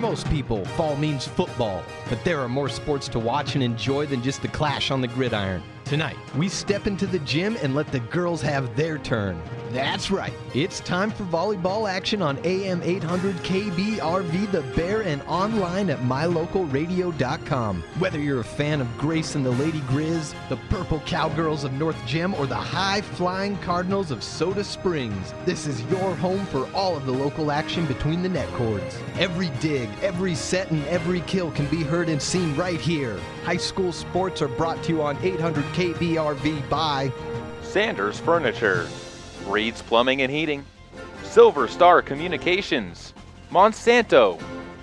most people, fall means football, but there are more sports to watch and enjoy than just the clash on the gridiron. Tonight, we step into the gym and let the girls have their turn. That's right, it's time for volleyball action on AM 800 KBRV The Bear and online at mylocalradio.com. Whether you're a fan of Grace and the Lady Grizz, the Purple Cowgirls of North Gym, or the high-flying Cardinals of Soda Springs, this is your home for all of the local action between the net cords. Every dig, every set, and every kill can be heard and seen right here. High school sports are brought to you on 800 KBRV by Sanders Furniture, Reed's Plumbing and Heating, Silver Star Communications, Monsanto,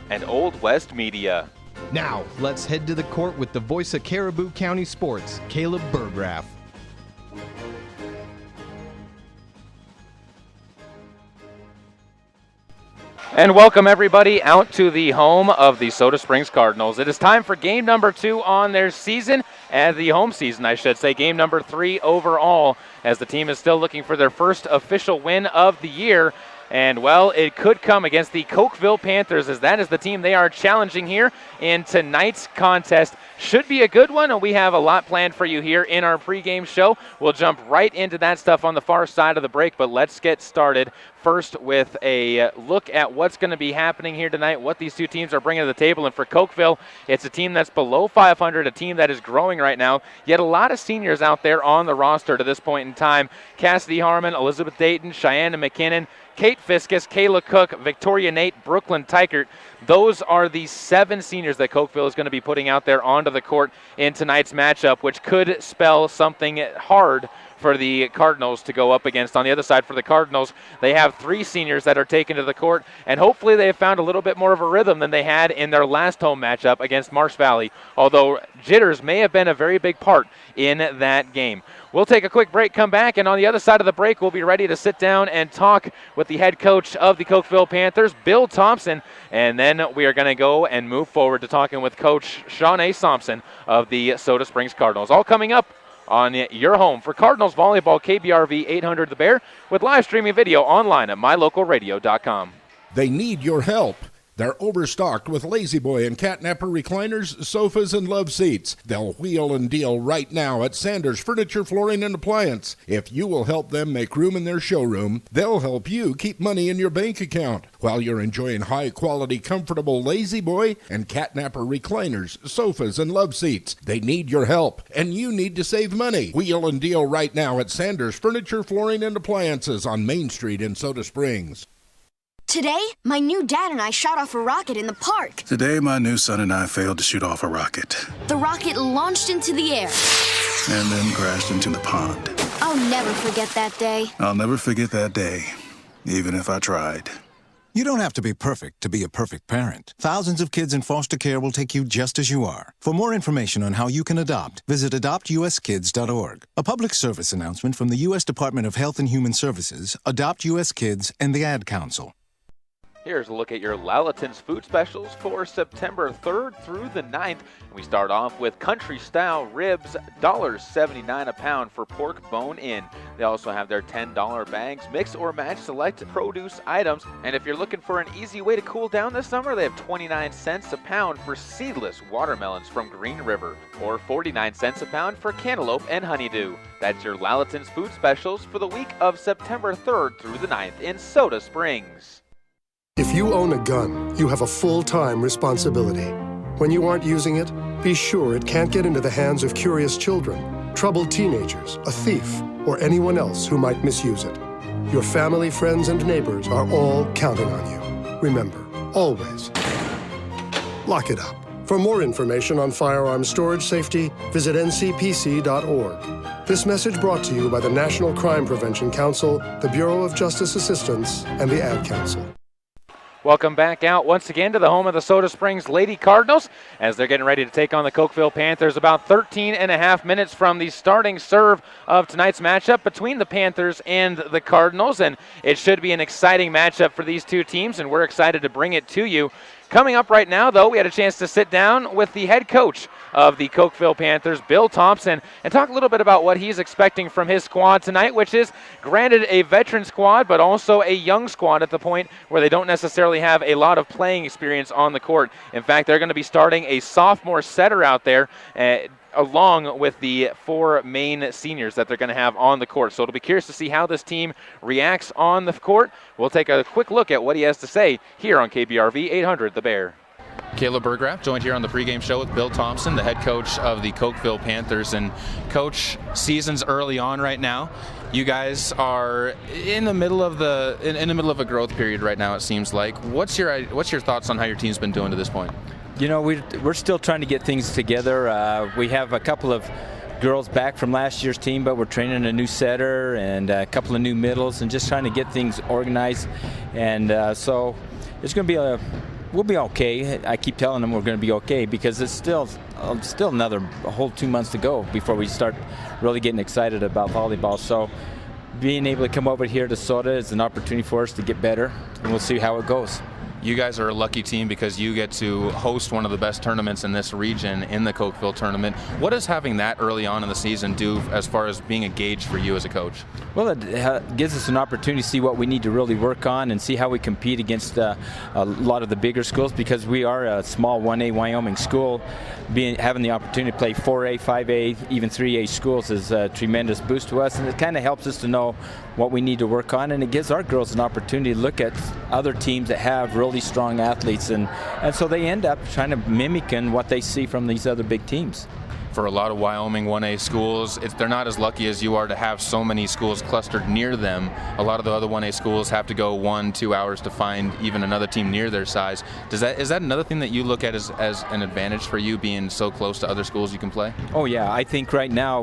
and Old West Media. Now, let's head to the court with the voice of Caribou County Sports, Caleb Burgraff. And welcome everybody out to the home of the Soda Springs Cardinals. It is time for game number 2 on their season, and the home season, I should say, game number 3 overall, as the team is still looking for their first official win of the year. And, well, it could come against the Cokeville Panthers, as that is the team they are challenging here in tonight's contest. Should be a good one, and we have a lot planned for you here in our pregame show. We'll jump right into that stuff on the far side of the break, but let's get started first with a look at what's going to be happening here tonight, what these two teams are bringing to the table. And for Cokeville, it's a team that's below 500, a team that is growing right now, yet a lot of seniors out there on the roster to this point in time. Cassidy Harmon, Elizabeth Dayton, Cheyenne McKinnon, Kate Fiskus, Kayla Cook, Victoria Nate, Brooklyn Tykert. Those are the 7 seniors that Cokeville is going to be putting out there onto the court in tonight's matchup, which could spell something hard for the Cardinals to go up against. On the other side, for the Cardinals, they have 3 seniors that are taken to the court, and hopefully they have found a little bit more of a rhythm than they had in their last home matchup against Marsh Valley, although jitters may have been a very big part in that game. We'll take a quick break, come back, and on the other side of the break, we'll be ready to sit down and talk with the head coach of the Cokeville Panthers, Bill Thompson, and then we are going to go and move forward to talking with Coach Sean A. Thompson of the Soda Springs Cardinals. All coming up on your home for Cardinals Volleyball, KBRV 800 The Bear, with live streaming video online at mylocalradio.com. They need your help. They're overstocked with Lazy Boy and Catnapper recliners, sofas, and love seats. They'll wheel and deal right now at Sanders Furniture, Flooring, and Appliance. If you will help them make room in their showroom, they'll help you keep money in your bank account while you're enjoying high-quality, comfortable Lazy Boy and Catnapper recliners, sofas, and love seats. They need your help, and you need to save money. Wheel and deal right now at Sanders Furniture, Flooring, and Appliances on Main Street in Soda Springs. Today, my new dad and I shot off a rocket in the park. Today, my new son and I failed to shoot off a rocket. The rocket launched into the air and then crashed into the pond. I'll never forget that day. I'll never forget that day, even if I tried. You don't have to be perfect to be a perfect parent. Thousands of kids in foster care will take you just as you are. For more information on how you can adopt, visit adoptuskids.org. A public service announcement from the U.S. Department of Health and Human Services, Adopt U.S. Kids, and the Ad Council. Here's a look at your Lalaton's food specials for September 3rd through the 9th. We start off with country-style ribs, $1.79 a pound for pork bone-in. They also have their $10 bags, mix or match select produce items. And if you're looking for an easy way to cool down this summer, they have 29 cents a pound for seedless watermelons from Green River, or 49 cents a pound for cantaloupe and honeydew. That's your Lalaton's food specials for the week of September 3rd through the 9th in Soda Springs. If you own a gun, you have a full-time responsibility. When you aren't using it, be sure it can't get into the hands of curious children, troubled teenagers, a thief, or anyone else who might misuse it. Your family, friends, and neighbors are all counting on you. Remember, always, lock it up. For more information on firearms storage safety, visit ncpc.org. This message brought to you by the National Crime Prevention Council, the Bureau of Justice Assistance, and the Ad Council. Welcome back out once again to the home of the Soda Springs Lady Cardinals as they're getting ready to take on the Cokeville Panthers about 13 and a half minutes from the starting serve of tonight's matchup between the Panthers and the Cardinals. And it should be an exciting matchup for these two teams, and we're excited to bring it to you. Coming up right now, though, we had a chance to sit down with the head coach of the Cokeville Panthers, Bill Thompson, and talk a little bit about what he's expecting from his squad tonight, which is, granted, a veteran squad, but also a young squad at the point where they don't necessarily have a lot of playing experience on the court. In fact, they're going to be starting a sophomore setter out there, along with the 4 main seniors that they're going to have on the court. So it'll be curious to see how this team reacts on the court. We'll take a quick look at what he has to say here on KBRV 800 The Bear. Caleb Burgraff joined here on the pregame show with Bill Thompson, the head coach of the Cokeville Panthers. And Coach, season's early on right now. You guys are in the middle of a growth period right now, it seems like. What's your thoughts on how your team's been doing to this point? You know, we're still trying to get things together. We have a couple of girls back from last year's team, but we're training a new setter and a couple of new middles and just trying to get things organized. And so it's going to be we'll be okay. I keep telling them we're going to be okay because it's still another whole 2 months to go before we start really getting excited about volleyball. So being able to come over here to Soda is an opportunity for us to get better, and we'll see how it goes. You guys are a lucky team because you get to host one of the best tournaments in this region in the Cokeville tournament. What does having that early on in the season do as far as being a gauge for you as a coach? Well, it gives us an opportunity to see what we need to really work on and see how we compete against a lot of the bigger schools, because we are a small 1A Wyoming school. Having the opportunity to play 4A, 5A, even 3A schools is a tremendous boost to us, and it kind of helps us to know what we need to work on, and it gives our girls an opportunity to look at other teams that have really strong athletes, and so they end up trying to mimicking what they see from these other big teams. For a lot of Wyoming 1A schools, they're not as lucky as you are to have so many schools clustered near them. A lot of the other 1A schools have to go 1-2 hours to find even another team near their size. Is that another thing that you look at as an advantage for you, being so close to other schools you can play? Oh yeah, I think right now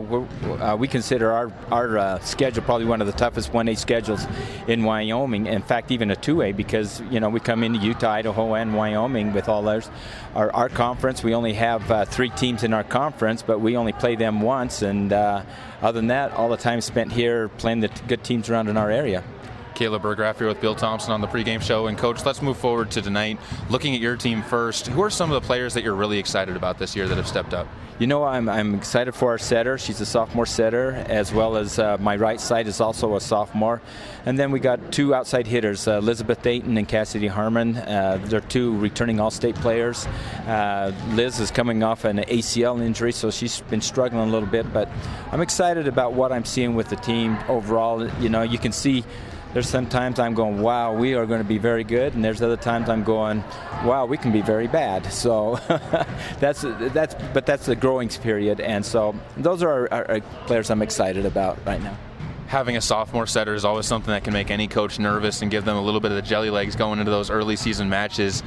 we consider our schedule probably one of the toughest 1A schedules in Wyoming. In fact, even a 2A, because we come into Utah, Idaho, and Wyoming with all our conference. We only have 3 teams in our conference, but we only play them once, and other than that, all the time spent here playing the good teams around in our area. Caleb Burgraff here with Bill Thompson on the pregame show. And Coach, let's move forward to tonight. Looking at your team first, who are some of the players that you're really excited about this year that have stepped up? I'm excited for our setter. She's a sophomore setter, as well as my right side is also a sophomore. And then we got 2 outside hitters, Elizabeth Dayton and Cassidy Harmon. They're 2 returning All-State players. Liz is coming off an ACL injury, so she's been struggling a little bit. But I'm excited about what I'm seeing with the team overall. You can see there's sometimes I'm going, wow, we are going to be very good, and there's other times I'm going, wow, we can be very bad. So that's the growing period, and so those are our players I'm excited about right now. Having a sophomore setter is always something that can make any coach nervous and give them a little bit of the jelly legs going into those early season matches.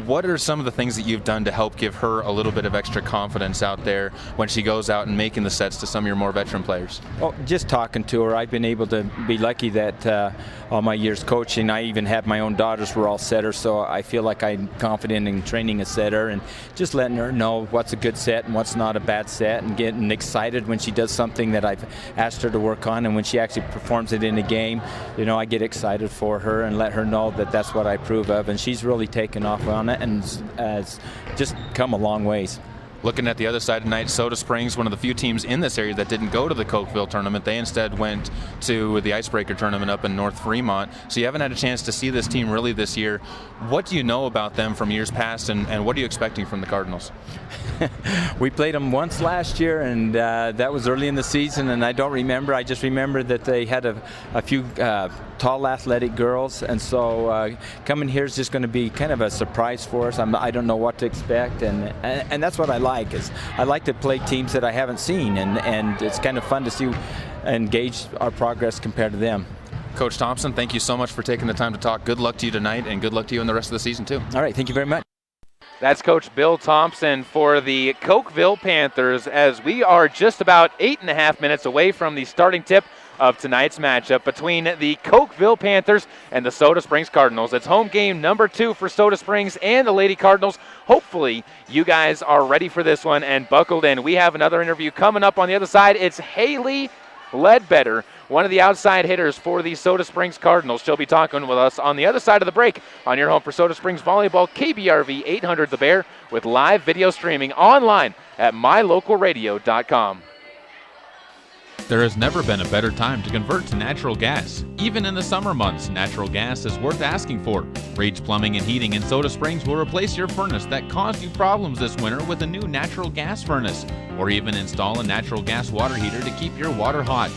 What are some of the things that you've done to help give her a little bit of extra confidence out there when she goes out and making the sets to some of your more veteran players? Oh, just talking to her. I've been able to be lucky that all my years coaching, I even had my own daughters were all setters, so I feel like I'm confident in training a setter and just letting her know what's a good set and what's not a bad set, and getting excited when she does something that I've asked her to work on, and when she actually performs it in a game, I get excited for her and let her know that that's what I approve of, and she's really taken off on it and has just come a long ways. Looking at the other side tonight, Soda Springs, one of the few teams in this area that didn't go to the Cokeville tournament. They instead went to the Icebreaker tournament up in North Fremont. So you haven't had a chance to see this team really this year. What do you know about them from years past, and what are you expecting from the Cardinals? We played them once last year, and that was early in the season, and I don't remember. I just remember that they had a few tall, athletic girls, and so coming here is just going to be kind of a surprise for us. I don't know what to expect, and that's what I like. I like to play teams that I haven't seen, and it's kind of fun to see and gauge our progress compared to them. Coach Thompson, thank you so much for taking the time to talk. Good luck to you tonight, and good luck to you in the rest of the season too. All right, thank you very much. That's Coach Bill Thompson for the Cokeville Panthers, as we are just about 8.5 minutes away from the starting tip of tonight's matchup between the Cokeville Panthers and the Soda Springs Cardinals. It's home game number 2 for Soda Springs and the Lady Cardinals. Hopefully you guys are ready for this one and buckled in. We have another interview coming up on the other side. It's Haley Ledbetter, one of the outside hitters for the Soda Springs Cardinals. She'll be talking with us on the other side of the break on your home for Soda Springs Volleyball, KBRV 800 The Bear, with live video streaming online at mylocalradio.com. There has never been a better time to convert to natural gas. Even in the summer months, natural gas is worth asking for. Rage Plumbing and Heating in Soda Springs will replace your furnace that caused you problems this winter with a new natural gas furnace, or even install a natural gas water heater to keep your water hot.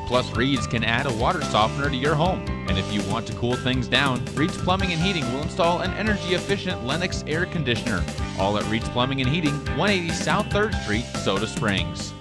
Plus, Reed's can add a water softener to your home. And if you want to cool things down, Reed's Plumbing and Heating will install an energy-efficient Lennox air conditioner. All at Reed's Plumbing and Heating, 180 South 3rd Street, Soda Springs.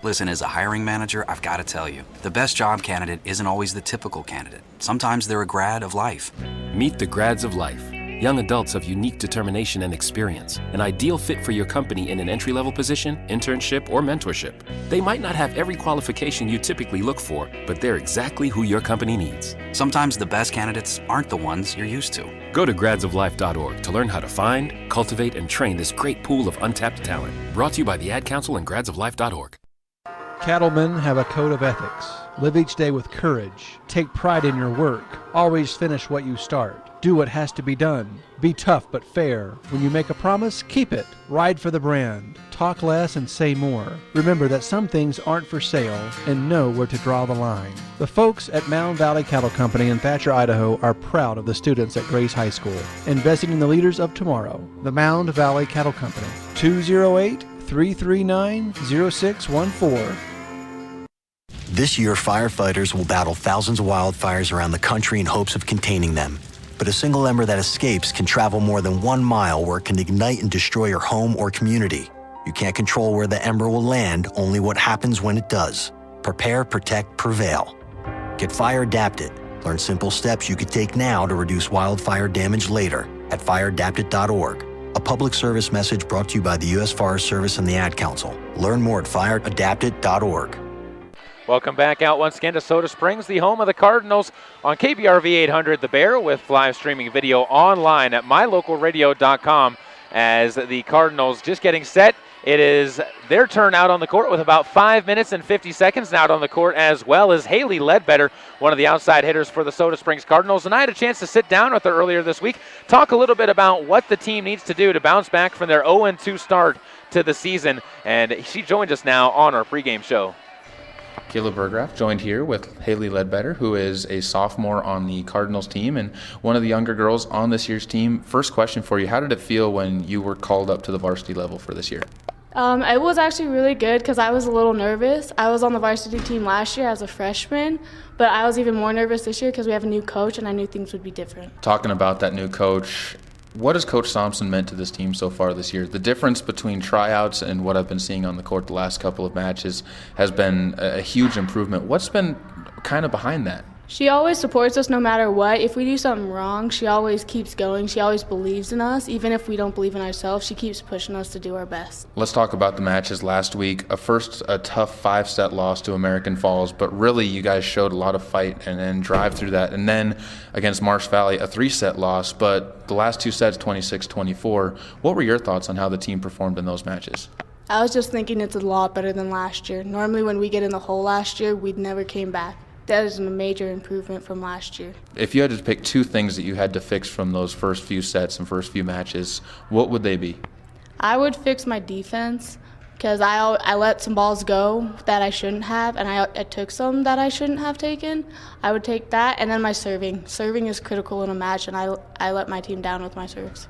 Listen, as a hiring manager, I've got to tell you, the best job candidate isn't always the typical candidate. Sometimes they're a grad of life. Meet the grads of life. Young adults of unique determination and experience, an ideal fit for your company in an entry-level position, internship, or mentorship. They might not have every qualification you typically look for, but they're exactly who your company needs. Sometimes the best candidates aren't the ones you're used to. Go to gradsoflife.org to learn how to find, cultivate, and train this great pool of untapped talent. Brought to you by the Ad Council and gradsoflife.org. Cattlemen have a code of ethics. Live each day with courage. Take pride in your work. Always finish what you start. Do what has to be done. Be tough but fair. When you make a promise, keep it. Ride for the brand. Talk less and say more. Remember that some things aren't for sale, and know where to draw the line. The folks at Mound Valley Cattle Company in Thatcher, Idaho are proud of the students at Grace High School, investing in the leaders of tomorrow. The Mound Valley Cattle Company, 208-339-0614. This year, firefighters will battle thousands of wildfires around the country in hopes of containing them. But a single ember that escapes can travel more than 1 mile, where it can ignite and destroy your home or community. You can't control where the ember will land, only what happens when it does. Prepare, protect, prevail. Get fire adapted. Learn simple steps you could take now to reduce wildfire damage later at fireadapted.org. A public service message brought to you by the U.S. Forest Service and the Ad Council. Learn more at fireadapted.org. Welcome back out once again to Soda Springs, the home of the Cardinals, on KBRV 800 The Bear, with live streaming video online at mylocalradio.com. As the Cardinals just getting set, it is their turn out on the court with about 5 minutes and 50 seconds out on the court, as well as Haley Ledbetter, one of the outside hitters for the Soda Springs Cardinals. And I had a chance to sit down with her earlier this week, talk a little bit about what the team needs to do to bounce back from their 0-2 start to the season. And she joined us now on our pregame show. Kayla Burgraff joined here with Haley Ledbetter, who is a sophomore on the Cardinals team and one of the younger girls on this year's team. First question for you, how did it feel when you were called up to the varsity level for this year? It was actually really good because I was a little nervous. I was on the varsity team last year as a freshman, but I was even more nervous this year because we have a new coach and I knew things would be different. Talking about that new coach, what has Coach Thompson meant to this team so far this year? The difference between tryouts and what I've been seeing on the court the last couple of matches has been a huge improvement. What's been kind of behind that? She always supports us no matter what. If we do something wrong, she always keeps going. She always believes in us. Even if we don't believe in ourselves, she keeps pushing us to do our best. Let's talk about the matches last week. A tough 5-set loss to American Falls, but really you guys showed a lot of fight and drive through that. And then against Marsh Valley, a 3-set loss, but the last 2 sets, 26-24. What were your thoughts on how the team performed in those matches? I was just thinking it's a lot better than last year. Normally when we get in the hole last year, we never came back. That is a major improvement from last year. If you had to pick 2 things that you had to fix from those first few sets and first few matches, what would they be? I would fix my defense because I let some balls go that I shouldn't have, and I took some that I shouldn't have taken. I would take that, and then my serving. Serving is critical in a match, and I let my team down with my serves.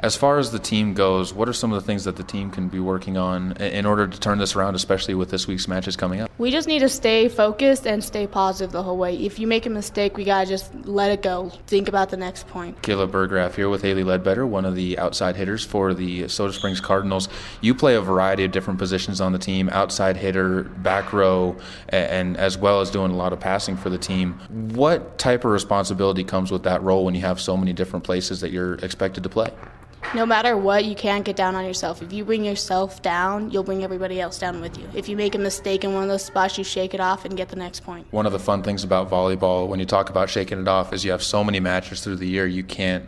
As far as the team goes, what are some of the things that the team can be working on in order to turn this around, especially with this week's matches coming up? We just need to stay focused and stay positive the whole way. If you make a mistake, we got to just let it go. Think about the next point. Kayla Burgraff here with Haley Ledbetter, one of the outside hitters for the Soda Springs Cardinals. You play a variety of different positions on the team, outside hitter, back row, and as well as doing a lot of passing for the team. What type of responsibility comes with that role when you have so many different places that you're expected to play? No matter what, you can't get down on yourself. If you bring yourself down, you'll bring everybody else down with you. If you make a mistake in one of those spots, you shake it off and get the next point. One of the fun things about volleyball, when you talk about shaking it off, is you have so many matches through the year, you can't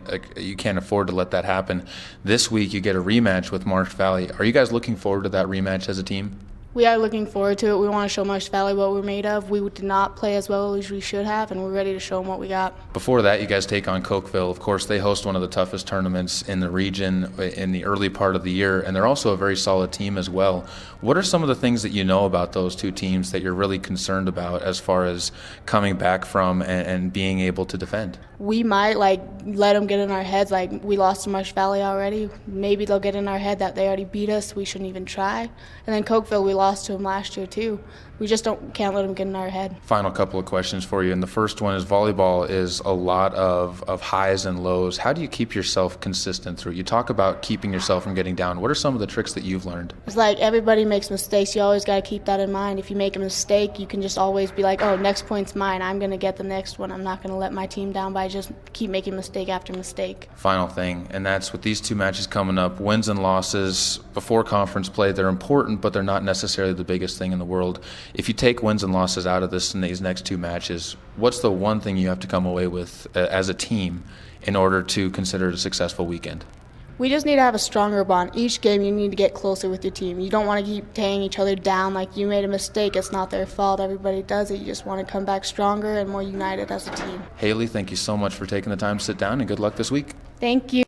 afford to let that happen. This week, you get a rematch with Marsh Valley. Are you guys looking forward to that rematch as a team? We are looking forward to it. We want to show Marsh Valley what we're made of. We did not play as well as we should have, and we're ready to show them what we got. Before that, you guys take on Cokeville. Of course, they host one of the toughest tournaments in the region in the early part of the year, and they're also a very solid team as well. What are some of the things that you know about those two teams that you're really concerned about as far as coming back from and being able to defend? We might let them get in our heads, we lost to Marsh Valley already. Maybe they'll get in our head that they already beat us. We shouldn't even try. And then Cokeville, we lost to them last year too. We just can't let them get in our head. Final couple of questions for you, and the first one is volleyball is a lot of highs and lows. How do you keep yourself consistent through? You talk about keeping yourself from getting down. What are some of the tricks that you've learned? It's everybody makes mistakes. You always got to keep that in mind. If you make a mistake, you can just always be oh, next point's mine. I'm going to get the next one. I'm not going to let my team down by just keep making mistake after mistake. Final thing, and that's with these two matches coming up, wins and losses before conference play, they're important, but they're not necessarily the biggest thing in the world. If you take wins and losses out of this in these next two matches, what's the one thing you have to come away with as a team in order to consider it a successful weekend? We just need to have a stronger bond. Each game you need to get closer with your team. You don't want to keep tearing each other down you made a mistake. It's not their fault. Everybody does it. You just want to come back stronger and more united as a team. Haley, thank you so much for taking the time to sit down, and good luck this week. Thank you.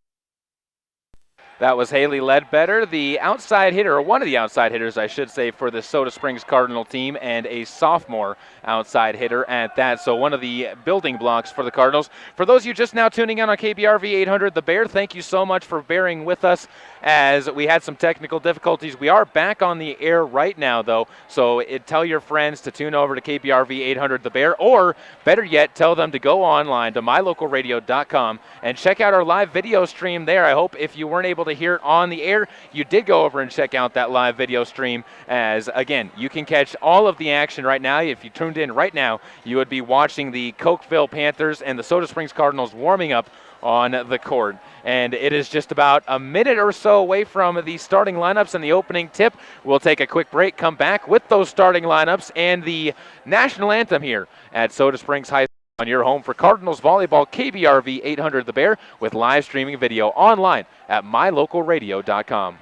That was Haley Ledbetter, the outside hitter, or one of the outside hitters, I should say, for the Soda Springs Cardinal team, and a sophomore outside hitter at that. So one of the building blocks for the Cardinals. For those of you just now tuning in on KBRV 800 The Bear, thank you so much for bearing with us as we had some technical difficulties. We are back on the air right now, though, so tell your friends to tune over to KBRV 800 The Bear, or better yet, tell them to go online to mylocalradio.com and check out our live video stream there. I hope if you weren't able to hear it on the air, you did go over and check out that live video stream, as again, you can catch all of the action right now. If you tuned in right now, you would be watching the Cokeville Panthers and the Soda Springs Cardinals warming up on the court. And it is just about a minute or so away from the starting lineups and the opening tip. We'll take a quick break, come back with those starting lineups and the national anthem here at Soda Springs High School. On your home for Cardinals volleyball, KBRV 800 The Bear, with live streaming video online at mylocalradio.com.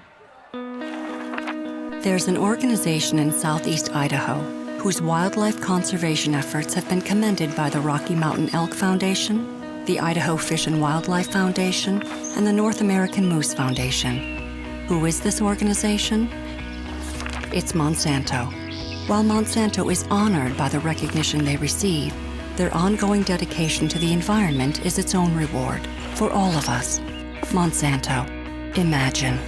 There's an organization in southeast Idaho whose wildlife conservation efforts have been commended by the Rocky Mountain Elk Foundation, the Idaho Fish and Wildlife Foundation, and the North American Moose Foundation. Who is this organization? It's Monsanto. While Monsanto is honored by the recognition they receive, their ongoing dedication to the environment is its own reward for all of us. Monsanto. Imagine.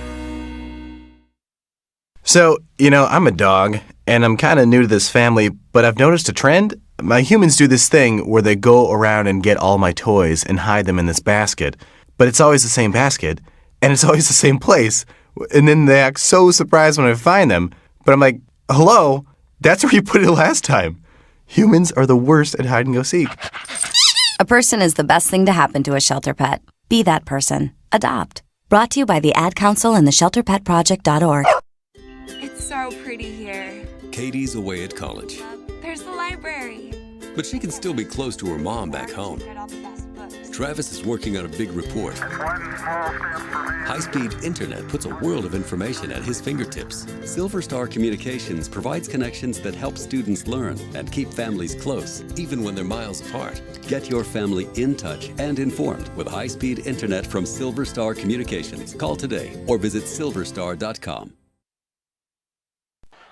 So, I'm a dog, and I'm kind of new to this family, but I've noticed a trend. My humans do this thing where they go around and get all my toys and hide them in this basket. But it's always the same basket, and it's always the same place. And then they act so surprised when I find them. But I'm like, hello? That's where you put it last time. Humans are the worst at hide and go seek. A person is the best thing to happen to a shelter pet. Be that person. Adopt. Brought to you by the Ad Council and the ShelterPetProject.org. It's so pretty here. Katie's away at college, There's the library. but she can still be close to her mom back home. Travis is working on a big report. High-speed internet puts a world of information at his fingertips. Silver Star Communications provides connections that help students learn and keep families close, even when they're miles apart. Get your family in touch and informed with high-speed internet from Silver Star Communications. Call today or visit silverstar.com.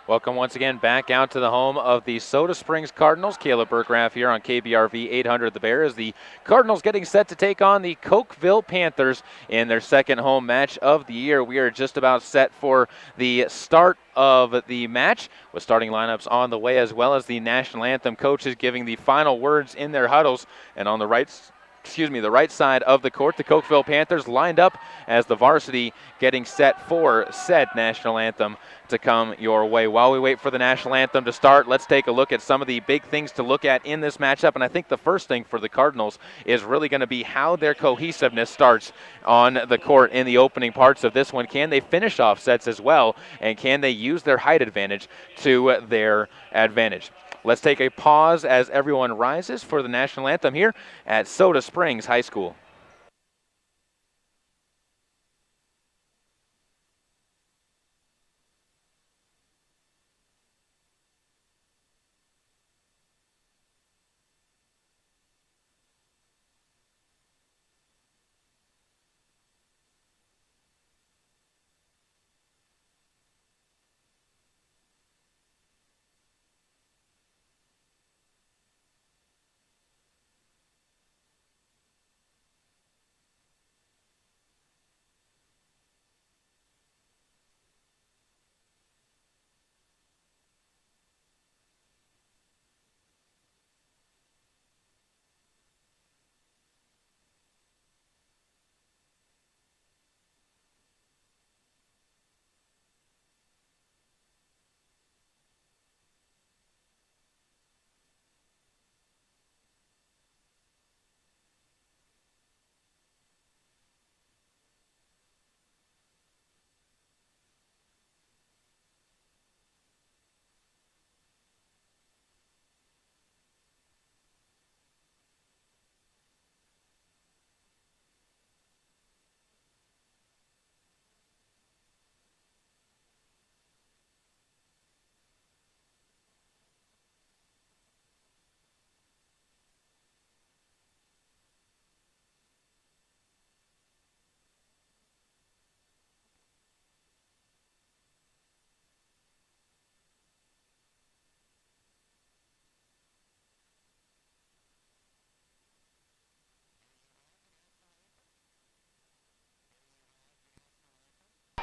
Welcome once again back out to the home of the Soda Springs Cardinals. Caleb Burgraff here on KBRV 800 The Bear, as the Cardinals getting set to take on the Cokeville Panthers in their second home match of the year. We are just about set for the start of the match, with starting lineups on the way, as well as the national anthem coaches giving the final words in their huddles. And on the right side of the court, the Cokeville Panthers lined up as the varsity, getting set for said national anthem to come your way. While we wait for the national anthem to start, let's take a look at some of the big things to look at in this matchup. And I think the first thing for the Cardinals is really going to be how their cohesiveness starts on the court in the opening parts of this one. Can they finish off sets as well? And can they use their height advantage to their advantage? Let's take a pause as everyone rises for the national anthem here at Soda Springs High School.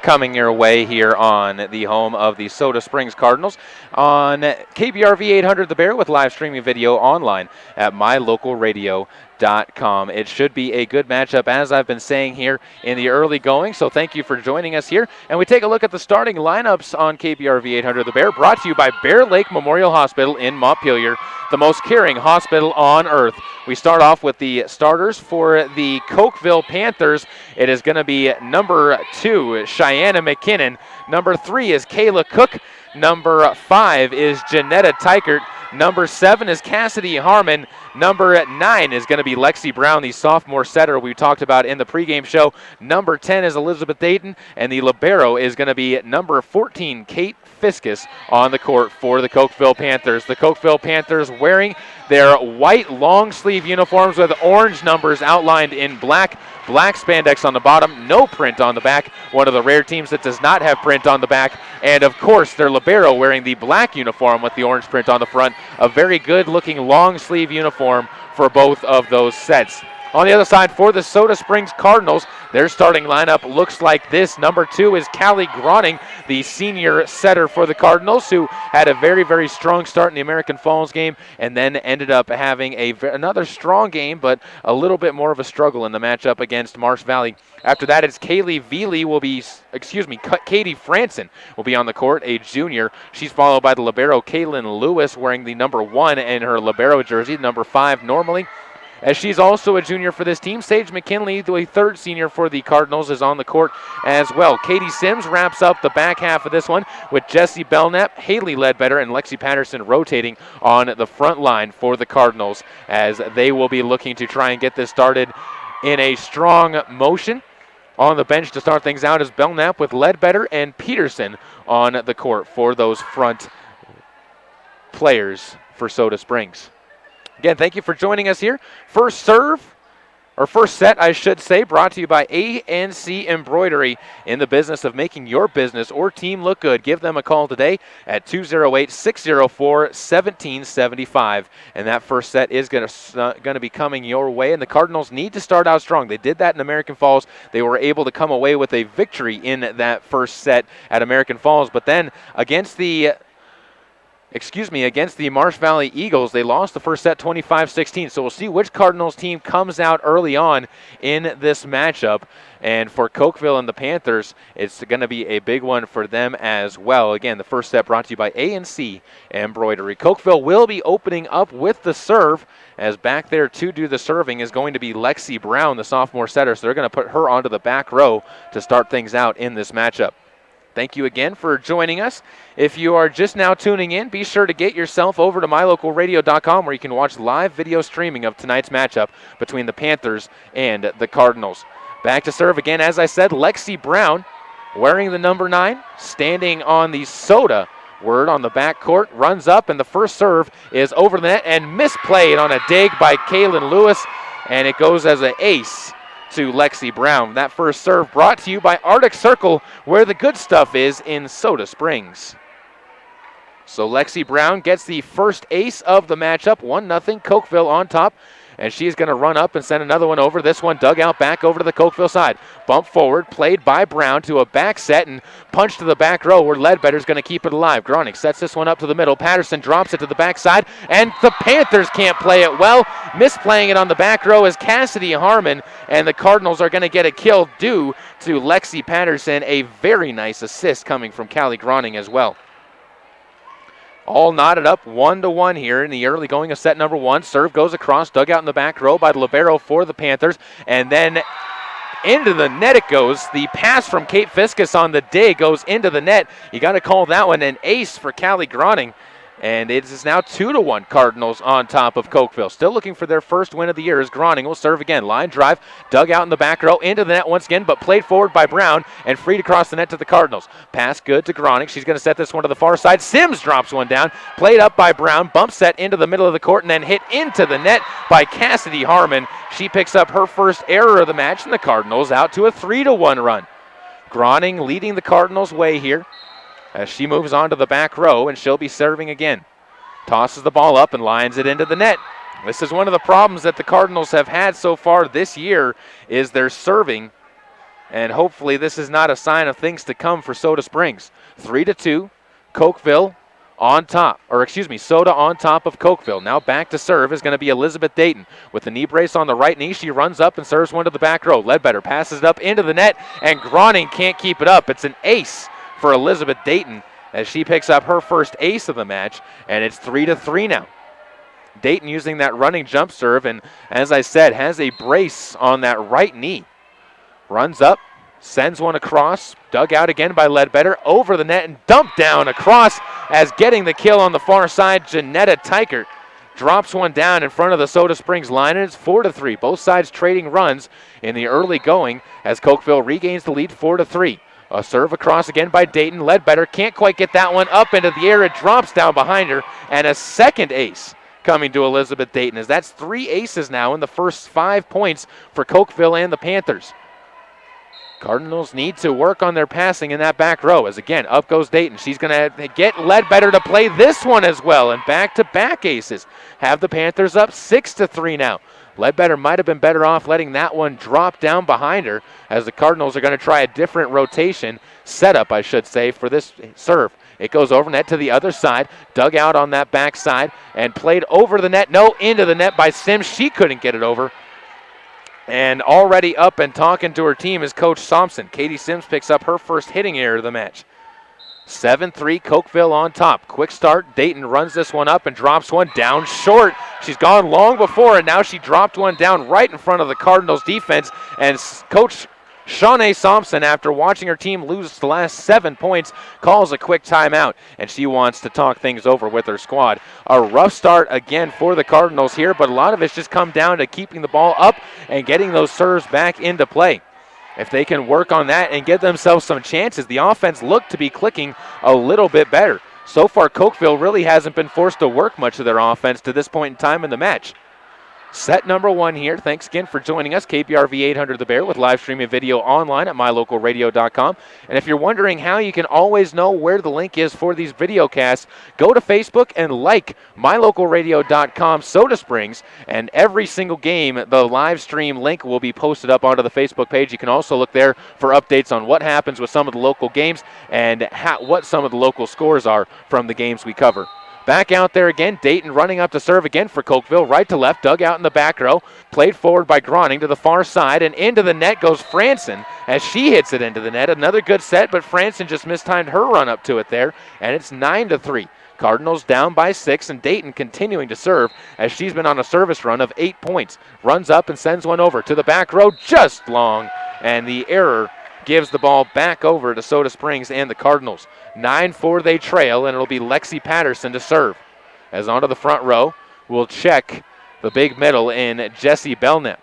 coming your way here on the home of the Soda Springs Cardinals on KBRV 800 The Bear with live streaming video online at mylocalradio.com. It should be a good matchup, as I've been saying here in the early going, so thank you for joining us here. And we take a look at the starting lineups on KBRV 800 The Bear, brought to you by Bear Lake Memorial Hospital in Montpelier, the most caring hospital on earth. We start off with the starters for the Cokeville Panthers. It is going to be number 2, Cheyenne McKinnon. Number 3 is Kayla Cook. Number 5 is Janetta Tykert. Number 7 is Cassidy Harmon. Number 9 is going to be Lexi Brown, the sophomore setter we talked about in the pregame show. Number 10 is Elizabeth Dayton, and the libero is going to be number 14, Kate Fiskus, on the court for the Cokeville Panthers. The Cokeville Panthers wearing their white long sleeve uniforms with orange numbers outlined in black spandex on the bottom, no print on the back. One of the rare teams that does not have print on the back. And of course, their libero wearing the black uniform with the orange print on the front. A very good looking long sleeve uniform for both of those sets. On the other side, for the Soda Springs Cardinals, their starting lineup looks like this. Number 2 is Callie Groning, the senior setter for the Cardinals, who had a very, very strong start in the American Falls game and then ended up having another strong game, but a little bit more of a struggle in the matchup against Marsh Valley. After that, it's Katie Franson will be on the court, a junior. She's followed by the libero, Kaylin Lewis, wearing the number 1 in her libero jersey, number 5 normally. As she's also a junior for this team, Sage McKinley, the third senior for the Cardinals, is on the court as well. Katie Sims wraps up the back half of this one with Jessie Belknap, Haley Ledbetter, and Lexi Patterson rotating on the front line for the Cardinals, as they will be looking to try and get this started in a strong motion. On the bench to start things out is Belknap with Ledbetter and Peterson on the court for those front players for Soda Springs. Again, thank you for joining us here. First set, I should say, brought to you by ANC Embroidery, in the business of making your business or team look good. Give them a call today at 208-604-1775. And that first set is going to be coming your way. And the Cardinals need to start out strong. They did that in American Falls. They were able to come away with a victory in that first set at American Falls. But then against the Marsh Valley Eagles, they lost the first set 25-16. So we'll see which Cardinals team comes out early on in this matchup. And for Cokeville and the Panthers, it's going to be a big one for them as well. Again, the first set brought to you by ANC Embroidery. Cokeville will be opening up with the serve, as back there to do the serving is going to be Lexi Brown, the sophomore setter. So they're going to put her onto the back row to start things out in this matchup. Thank you again for joining us. If you are just now tuning in, be sure to get yourself over to mylocalradio.com, where you can watch live video streaming of tonight's matchup between the Panthers and the Cardinals. Back to serve again, as I said, Lexi Brown wearing the number 9, standing on the Soda word on the back court, runs up, and the first serve is over the net and misplayed on a dig by Kaylin Lewis, and it goes as an ace to Lexi Brown. That first serve brought to you by Arctic Circle, where the good stuff is in Soda Springs. So Lexi Brown gets the first ace of the matchup, 1-0, Cokeville on top. And she's going to run up and send another one over. This one dug out back over to the Cokeville side. Bump forward, played by Brown to a back set and punch to the back row, where Ledbetter's going to keep it alive. Groning sets this one up to the middle. Patterson drops it to the backside, and the Panthers can't play it well. Misplaying it on the back row is Cassidy Harmon, and the Cardinals are going to get a kill due to Lexi Patterson. A very nice assist coming from Callie Groning as well. All knotted up 1-1 here in the early going of set number 1. Serve goes across, dug out in the back row by the libero for the Panthers. And then into the net it goes. The pass from Kate Fiskus on the dig goes into the net. You got to call that one an ace for Callie Groning. And it is now 2-1 Cardinals on top of Cokeville. Still looking for their first win of the year as Groning will serve again. Line drive, dug out in the back row, into the net once again, but played forward by Brown and freed across the net to the Cardinals. Pass good to Groning. She's going to set this one to the far side. Sims drops one down, played up by Brown, bump set into the middle of the court, and then hit into the net by Cassidy Harmon. She picks up her first error of the match, and the Cardinals out to a 3-1 run. Groning leading the Cardinals' way here as she moves on to the back row, and she'll be serving again. Tosses the ball up and lines it into the net. This is one of the problems that the Cardinals have had so far this year, is their serving And hopefully this is not a sign of things to come for Soda Springs. 3-2, Cokeville on top, Soda on top of Cokeville. Now back to serve is going to be Elizabeth Dayton. With the knee brace on the right knee, she runs up and serves one to the back row. Ledbetter passes it up into the net, and Groning can't keep it up. It's an ace for Elizabeth Dayton as she picks up her first ace of the match, and it's 3-3 now. Dayton using that running jump serve, and as I said, has a brace on that right knee. Runs up, sends one across, dug out again by Ledbetter, over the net and dumped down across as getting the kill on the far side. Janetta Teichert drops one down in front of the Soda Springs line, and it's 4-3. Both sides trading runs in the early going as Cokeville regains the lead 4-3. A serve across again by Dayton. Ledbetter can't quite get that one up into the air. It drops down behind her, and a second ace coming to Elizabeth Dayton, as that's 3 aces now in the first 5 points for Cokeville and the Panthers. Cardinals need to work on their passing in that back row, as again, up goes Dayton. She's going to get Ledbetter to play this one as well, and back-to-back aces have the Panthers up 6-3 now. Ledbetter might have been better off letting that one drop down behind her, as the Cardinals are going to try a different rotation, setup I should say, for this serve. It goes over net to the other side, dug out on that backside, and played over the net. No, into the net by Sims. She couldn't get it over. And already up and talking to her team is Coach Thompson. Katie Sims picks up her first hitting error of the match. 7-3, Cokeville on top. Quick start. Dayton runs this one up and drops one down short. She's gone long before, and now she dropped one down right in front of the Cardinals defense. And Coach Shawnee Thompson, after watching her team lose the last 7 points, calls a quick timeout, and she wants to talk things over with her squad. A rough start again for the Cardinals here, but a lot of it's just come down to keeping the ball up and getting those serves back into play. If they can work on that and get themselves some chances, the offense looked to be clicking a little bit better. So far, Cokeville really hasn't been forced to work much of their offense to this point in time in the match. Set number 1 here. Thanks again for joining us. KPRV 800 The Bear with live streaming video online at mylocalradio.com. And if you're wondering how you can always know where the link is for these video casts, go to Facebook and like mylocalradio.com Soda Springs. And every single game, the live stream link will be posted up onto the Facebook page. You can also look there for updates on what happens with some of the local games and what some of the local scores are from the games we cover. Back out there again, Dayton running up to serve again for Cokeville, right to left, dug out in the back row, played forward by Groning to the far side, and into the net goes Franson as she hits it into the net. Another good set, but Franson just mistimed her run up to it there, and it's 9-3. Cardinals down by 6, and Dayton continuing to serve as she's been on a service run of 8 points. Runs up and sends one over to the back row, just long, and the error gives the ball back over to Soda Springs and the Cardinals. 9-4 they trail, and it'll be Lexi Patterson to serve. As onto the front row, we'll check the big middle in Jesse Belknap.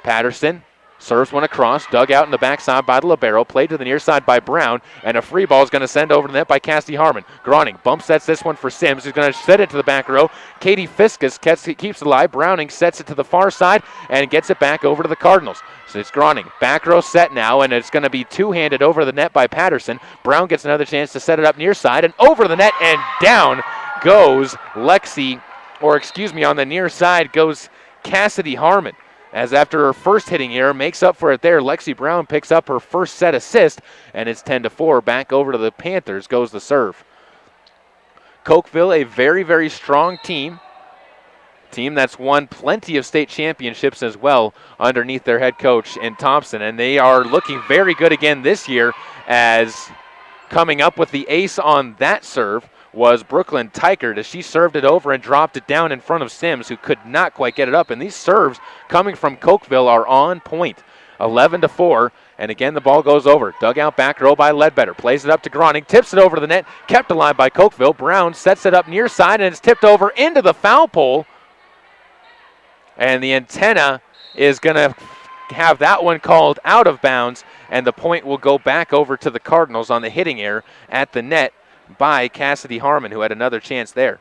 Patterson serves one across, dug out in the backside by the libero, played to the near side by Brown, and a free ball is going to send over the net by Cassidy Harmon. Groning bump sets this one for Sims, who's going to set it to the back row. Katie Fiskus keeps it alive. Browning sets it to the far side and gets it back over to the Cardinals. So it's Groning. Back row set now, and it's going to be two-handed over the net by Patterson. Brown gets another chance to set it up near side, and over the net, and down goes on the near side goes Cassidy Harmon. As after her first hitting error makes up for it there, Lexi Brown picks up her first set assist, and it's 10-4. Back over to the Panthers goes the serve. Cokeville, a very, very strong team that's won plenty of state championships as well underneath their head coach in Thompson, and they are looking very good again this year, as coming up with the ace on that serve was Brooklyn Teichert, as she served it over and dropped it down in front of Sims, who could not quite get it up. And these serves coming from Cokeville are on point. 11-4, and again the ball goes over. Dug out back row by Ledbetter. Plays it up to Groning, tips it over to the net, kept alive by Cokeville. Brown sets it up near side, and it's tipped over into the foul pole. And the antenna is going to have that one called out of bounds, and the point will go back over to the Cardinals on the hitting error at the net by Cassidy Harmon, who had another chance there.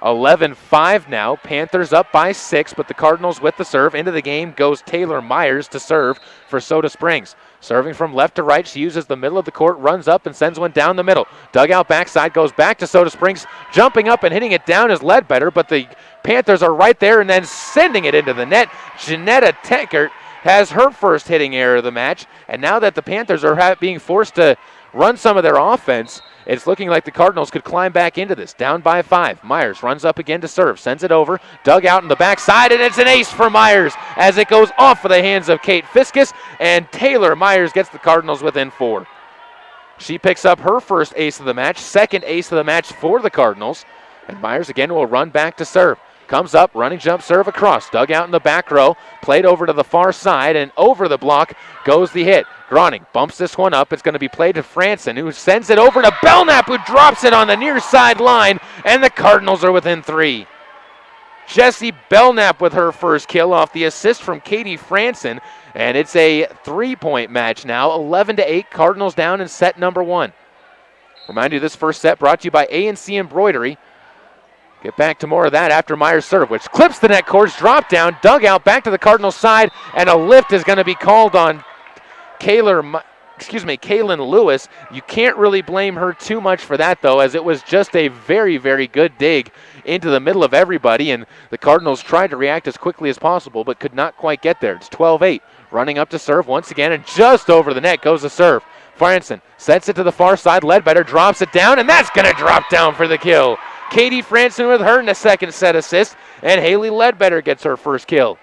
11-5 now. Panthers up by 6, but the Cardinals with the serve. Into the game goes Taylor Myers to serve for Soda Springs. Serving from left to right, she uses the middle of the court, runs up and sends one down the middle. Dugout backside, goes back to Soda Springs. Jumping up and hitting it down is Ledbetter, but the Panthers are right there and then sending it into the net. Janetta Teichert has her first hitting error of the match. And now that the Panthers are being forced to run some of their offense, it's looking like the Cardinals could climb back into this. Down by 5. Myers runs up again to serve. Sends it over. Dug out in the backside, and it's an ace for Myers as it goes off of the hands of Kate Fiskus. And Taylor Myers gets the Cardinals within 4. She picks up her first ace of the match, second ace of the match for the Cardinals. And Myers again will run back to serve. Comes up, running jump serve across. Dug out in the back row. Played over to the far side, and over the block goes the hit. Groning bumps this one up. It's going to be played to Franson, who sends it over to Belknap, who drops it on the near side line, and the Cardinals are within 3. Jessie Belknap with her first kill off the assist from Katie Franson, and it's a 3-point match now. 11-8, Cardinals down in set number 1. Remind you, this first set brought to you by A&C Embroidery. Get back to more of that after Myers' serve, which clips the net cords, drop down, dug out, back to the Cardinals side, and a lift is going to be called on Kaylin Lewis. You can't really blame her too much for that, though, as it was just a very, very good dig into the middle of everybody, and the Cardinals tried to react as quickly as possible, but could not quite get there. It's 12-8, running up to serve once again, and just over the net goes the serve. Franson sets it to the far side. Ledbetter drops it down, and that's going to drop down for the kill. Katie Franson with her in the second set assist, and Haley Ledbetter gets her first kill.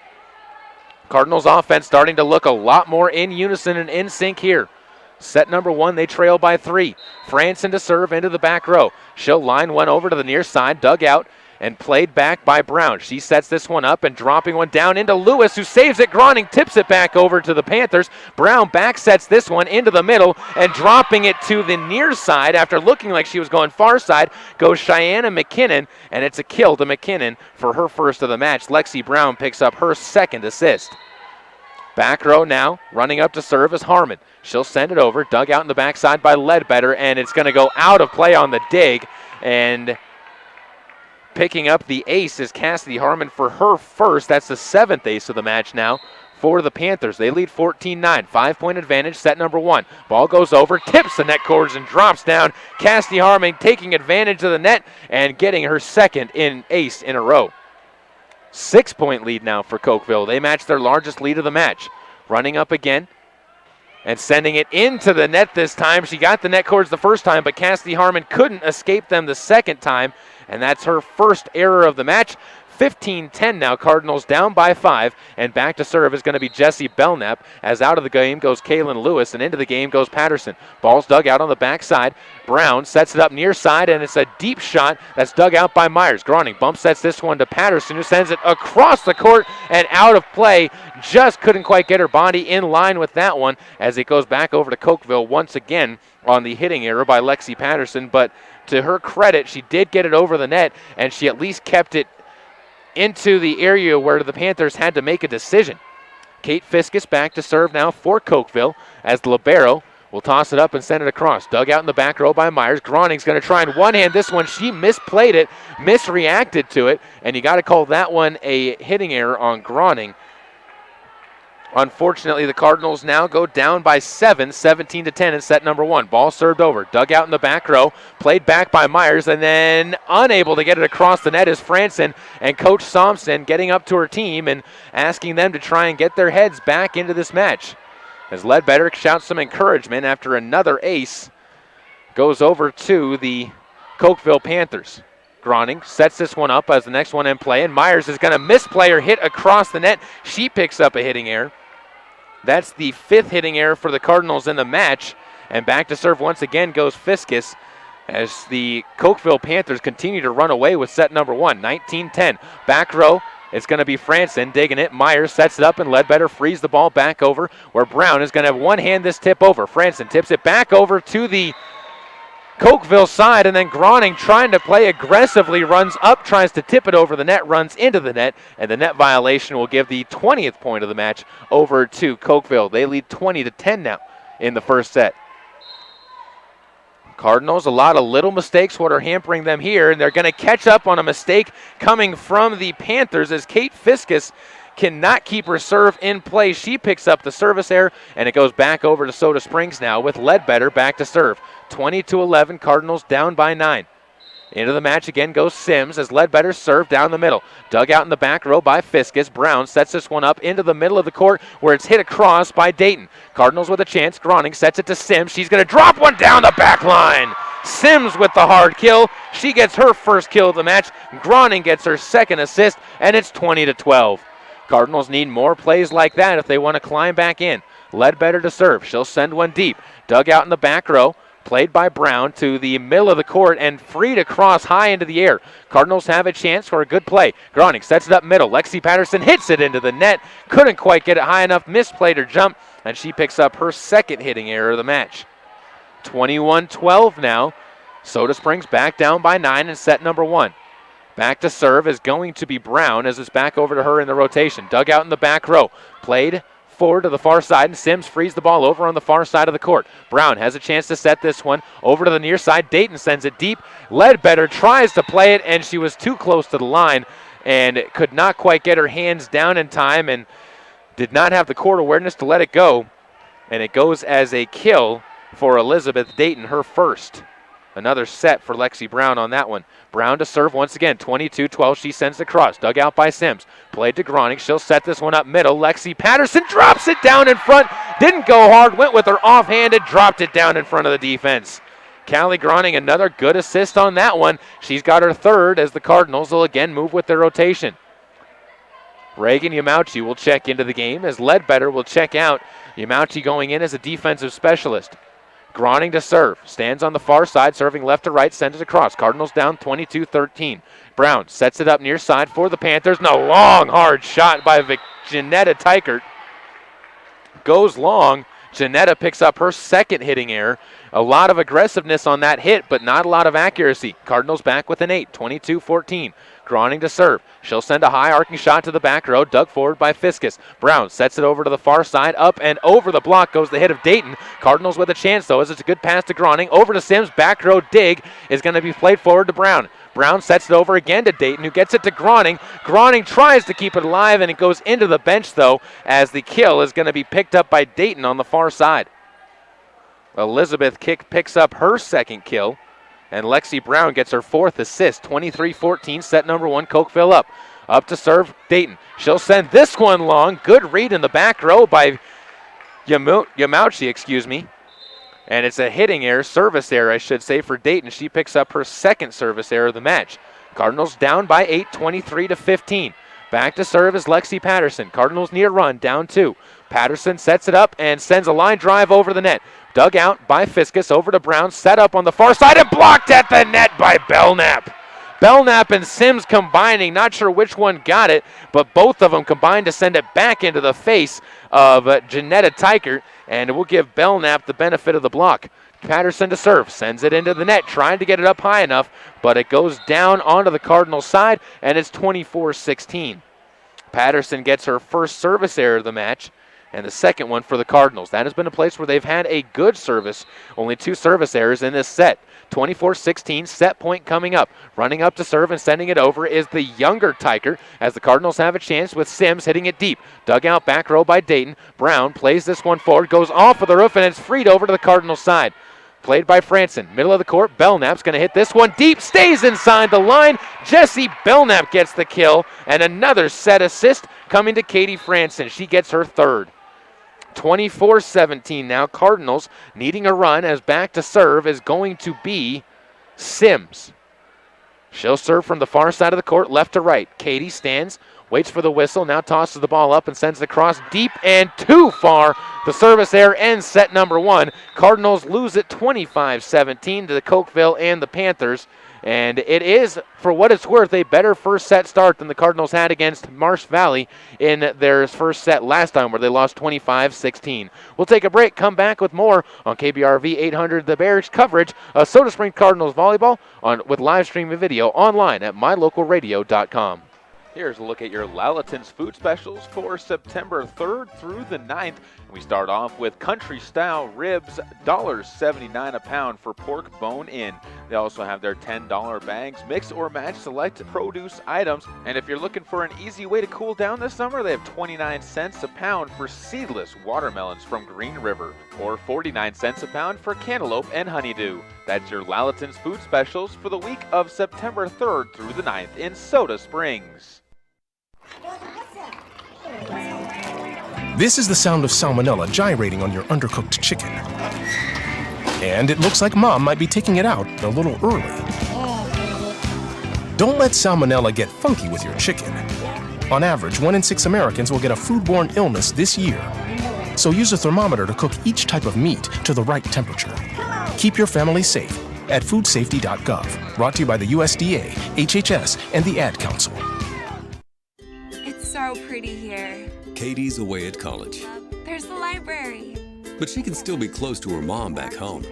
Cardinals offense starting to look a lot more in unison and in sync here. Set number 1, they trail by 3. Franson to serve into the back row. She'll line one over to the near side, dug out, and played back by Brown. She sets this one up and dropping one down into Lewis, who saves it. Groning tips it back over to the Panthers. Brown back sets this one into the middle and dropping it to the near side after looking like she was going far side goes Cheyenne McKinnon, and it's a kill to McKinnon for her first of the match. Lexi Brown picks up her second assist. Back row now, running up to serve is Harmon. She'll send it over, dug out in the backside by Ledbetter, and it's going to go out of play on the dig, and picking up the ace is Cassidy Harmon for her first. That's the 7th ace of the match now for the Panthers. They lead 14-9, 5-point advantage, set number 1. Ball goes over, tips the net cords and drops down. Cassidy Harmon taking advantage of the net and getting her second ace in a row. 6-point lead now for Cokeville. They match their largest lead of the match. Running up again and sending it into the net this time. She got the net cords the first time, but Cassidy Harmon couldn't escape them the second time, and that's her first error of the match. 15-10 now, Cardinals down by 5, and back to serve is going to be Jessie Belknap, as out of the game goes Kaylin Lewis, and into the game goes Patterson. Ball's dug out on the backside. Brown sets it up near side, and it's a deep shot that's dug out by Myers. Groning bump sets this one to Patterson, who sends it across the court and out of play. Just couldn't quite get her body in line with that one, as it goes back over to Cokeville once again on the hitting error by Lexi Patterson, but to her credit, she did get it over the net, and she at least kept it into the area where the Panthers had to make a decision. Kate Fiskus back to serve now for Cokeville, as the libero will toss it up and send it across. Dug out in the back row by Myers. Groning's going to try and one-hand this one. She misplayed it, misreacted to it, and you got to call that one a hitting error on Groning. Unfortunately, the Cardinals now go down by 7, 17-10 in set number 1. Ball served over, dug out in the back row, played back by Myers, and then unable to get it across the net is Franson, and Coach Thompson getting up to her team and asking them to try and get their heads back into this match. As Ledbetter shouts some encouragement after another ace goes over to the Cokeville Panthers. Groning sets this one up as the next one in play, and Myers is going to misplay her hit across the net. She picks up a hitting error. That's the 5th hitting error for the Cardinals in the match. And back to serve once again goes Fiskus as the Cokeville Panthers continue to run away with set number 1, 19-10. Back row, it's going to be Franson digging it. Myers sets it up, and Ledbetter frees the ball back over where Brown is going to have one hand this tip over. Franson tips it back over to the Cokeville side, and then Groning, trying to play aggressively, runs up, tries to tip it over the net, runs into the net, and the net violation will give the 20th point of the match over to Cokeville. They lead 20-10 now in the first set. Cardinals, a lot of little mistakes what are hampering them here, and they're going to catch up on a mistake coming from the Panthers as Kate Fiskus cannot keep her serve in play. She picks up the service error, and it goes back over to Soda Springs now with Ledbetter back to serve. 20-11, Cardinals down by 9. Into the match again goes Sims as Ledbetter serve down the middle. Dug out in the back row by Fiskus. Brown sets this one up into the middle of the court where it's hit across by Dayton. Cardinals with a chance. Groning sets it to Sims. She's going to drop one down the back line. Sims with the hard kill. She gets her first kill of the match. Groning gets her second assist, and it's 20-12. Cardinals need more plays like that if they want to climb back in. Ledbetter to serve. She'll send one deep. Dug out in the back row. Played by Brown to the middle of the court and freed across high into the air. Cardinals have a chance for a good play. Groning sets it up middle. Lexi Patterson hits it into the net. Couldn't quite get it high enough. Misplayed her jump, and she picks up her second hitting error of the match. 21-12 now. Soda Springs back down by 9 in set number 1. Back to serve is going to be Brown as it's back over to her in the rotation. Dug out in the back row. Played forward to the far side, and Sims frees the ball over on the far side of the court. Brown has a chance to set this one over to the near side. Dayton sends it deep. Ledbetter tries to play it, and she was too close to the line and could not quite get her hands down in time and did not have the court awareness to let it go. And it goes as a kill for Elizabeth Dayton, her first. Another set for Lexi Brown on that one. Brown to serve once again, 22-12. She sends it across. Dug out by Sims. Played to Groning. She'll set this one up middle. Lexi Patterson drops it down in front. Didn't go hard. Went with her offhanded. Dropped it down in front of the defense. Callie Groning, another good assist on that one. She's got her third as the Cardinals will again move with their rotation. Reagan Yamauchi will check into the game as Ledbetter will check out. Yamauchi going in as a defensive specialist. Groning to serve. Stands on the far side, serving left to right, sends it across. Cardinals down 22-13. Brown sets it up near side for the Panthers. And a long, hard shot by Janetta Teichert. Goes long. Janetta picks up her second hitting error. A lot of aggressiveness on that hit, but not a lot of accuracy. Cardinals back with an 8, 22-14. Groning to serve. She'll send a high arcing shot to the back row, dug forward by Fiskus. Brown sets it over to the far side, up and over the block goes the hit of Dayton. Cardinals with a chance though, as it's a good pass to Groning. Over to Sims, back row dig is going to be played forward to Brown. Brown sets it over again to Dayton, who gets it to Groning. Groning tries to keep it alive, and it goes into the bench though, as the kill is going to be picked up by Dayton on the far side. Elizabeth picks up her second kill. And Lexi Brown gets her fourth assist, 23-14, set number 1, Cokeville up. Up to serve Dayton. She'll send this one long. Good read in the back row by Yamauchi, And it's a hitting error, service error, I should say, for Dayton. She picks up her second service error of the match. Cardinals down by 8, 23-15. Back to serve is Lexi Patterson. Cardinals near run, down 2. Patterson sets it up and sends a line drive over the net. Dug out by Fiskus, over to Brown, set up on the far side and blocked at the net by Belknap. Belknap and Sims combining, not sure which one got it, but both of them combined to send it back into the face of Janetta Teichert, and it will give Belknap the benefit of the block. Patterson to serve, sends it into the net, trying to get it up high enough, but it goes down onto the Cardinals side, and it's 24-16. Patterson gets her first service error of the match, and the second one for the Cardinals. That has been a place where they've had a good service. Only 2 service errors in this set. 24-16, set point coming up. Running up to serve and sending it over is the younger Teichert, as the Cardinals have a chance with Sims hitting it deep. Dug out back row by Dayton. Brown plays this one forward, goes off of the roof, and it's freed over to the Cardinals side. Played by Franson. Middle of the court, Belknap's going to hit this one deep, stays inside the line. Jessie Belknap gets the kill, and another set assist coming to Katie Franson. She gets her third. 24-17 now. Cardinals needing a run, as back to serve is going to be Sims. She'll serve from the far side of the court, left to right. Katie stands, waits for the whistle, now tosses the ball up and sends it across deep and too far. The service error ends set number 1. Cardinals lose it 25-17 to the Cokeville and the Panthers. And it is, for what it's worth, a better first set start than the Cardinals had against Marsh Valley in their first set last time, where they lost 25-16. We'll take a break, come back with more on KBRV 800 The Bears coverage of Soda Springs Cardinals volleyball with live streaming video online at mylocalradio.com. Here's a look at your Lalaton's food specials for September 3rd through the 9th. We start off with country style ribs, $1.79 a pound for pork bone-in. They also have their $10 bags, mix or match select produce items. And if you're looking for an easy way to cool down this summer, they have 29 cents a pound for seedless watermelons from Green River, or 49 cents a pound for cantaloupe and honeydew. That's your Lalaton's food specials for the week of September 3rd through the 9th in Soda Springs. This is the sound of salmonella gyrating on your undercooked chicken. And it looks like Mom might be taking it out a little early. Don't let salmonella get funky with your chicken. On average, 1 in 6 Americans will get a foodborne illness this year. So use a thermometer to cook each type of meat to the right temperature. Keep your family safe at foodsafety.gov. Brought to you by the USDA, HHS, and the Ad Council. It's so pretty here. Katie's away at college, There's the library. but she can still be close to her mom back home.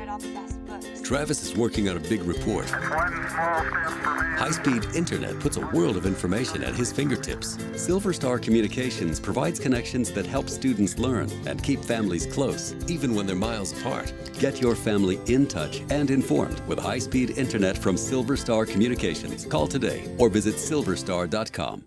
Travis is working on a big report. High-speed internet puts a world of information at his fingertips. Silver Star Communications provides connections that help students learn and keep families close, even when they're miles apart. Get your family in touch and informed with high-speed internet from Silver Star Communications. Call today or visit silverstar.com.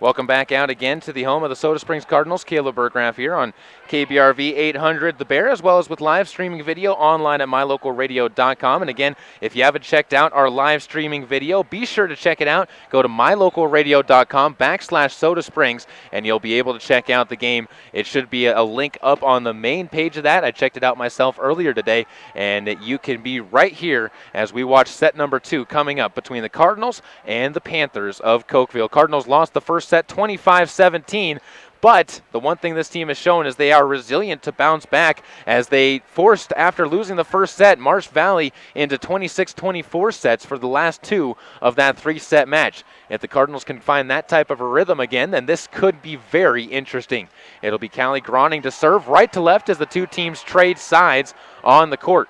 Welcome back out again to the home of the Soda Springs Cardinals. Caleb Burgraff here on KBRV 800 The Bear, as well as with live streaming video online at mylocalradio.com. And again, if you haven't checked out our live streaming video, be sure to check it out. Go to mylocalradio.com/Soda Springs, and you'll be able to check out the game. It should be a link up on the main page of that. I checked it out myself earlier today, and you can be right here as we watch set number 2 coming up between the Cardinals and the Panthers of Cokeville. Cardinals lost the first set 25-17, but the one thing this team has shown is they are resilient to bounce back as they forced, after losing the first set, Marsh Valley into 26-24 sets for the last 2 of that 3-set match. If the Cardinals can find that type of a rhythm again, then this could be very interesting. It'll be Callie Groning to serve right to left as the two teams trade sides on the court.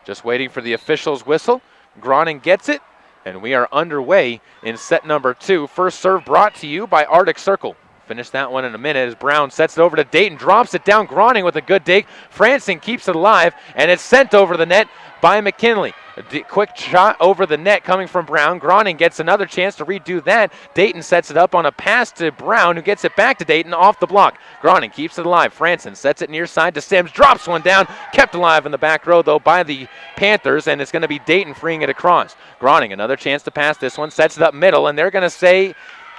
Just waiting for the official's whistle. Groning gets it, and we are underway in set number 2. First serve brought to you by Arctic Circle. Finish that one in a minute as Brown sets it over to Dayton, drops it down. Groning with a good dig. Franson keeps it alive, and it's sent over the net by McKinley. A quick shot over the net coming from Brown. Groning gets another chance to redo that. Dayton sets it up on a pass to Brown, who gets it back to Dayton off the block. Groning keeps it alive. Franson sets it near side to Sims, drops one down, kept alive in the back row though by the Panthers, and it's going to be Dayton freeing it across. Groning, another chance to pass this one, sets it up middle, and they're going to say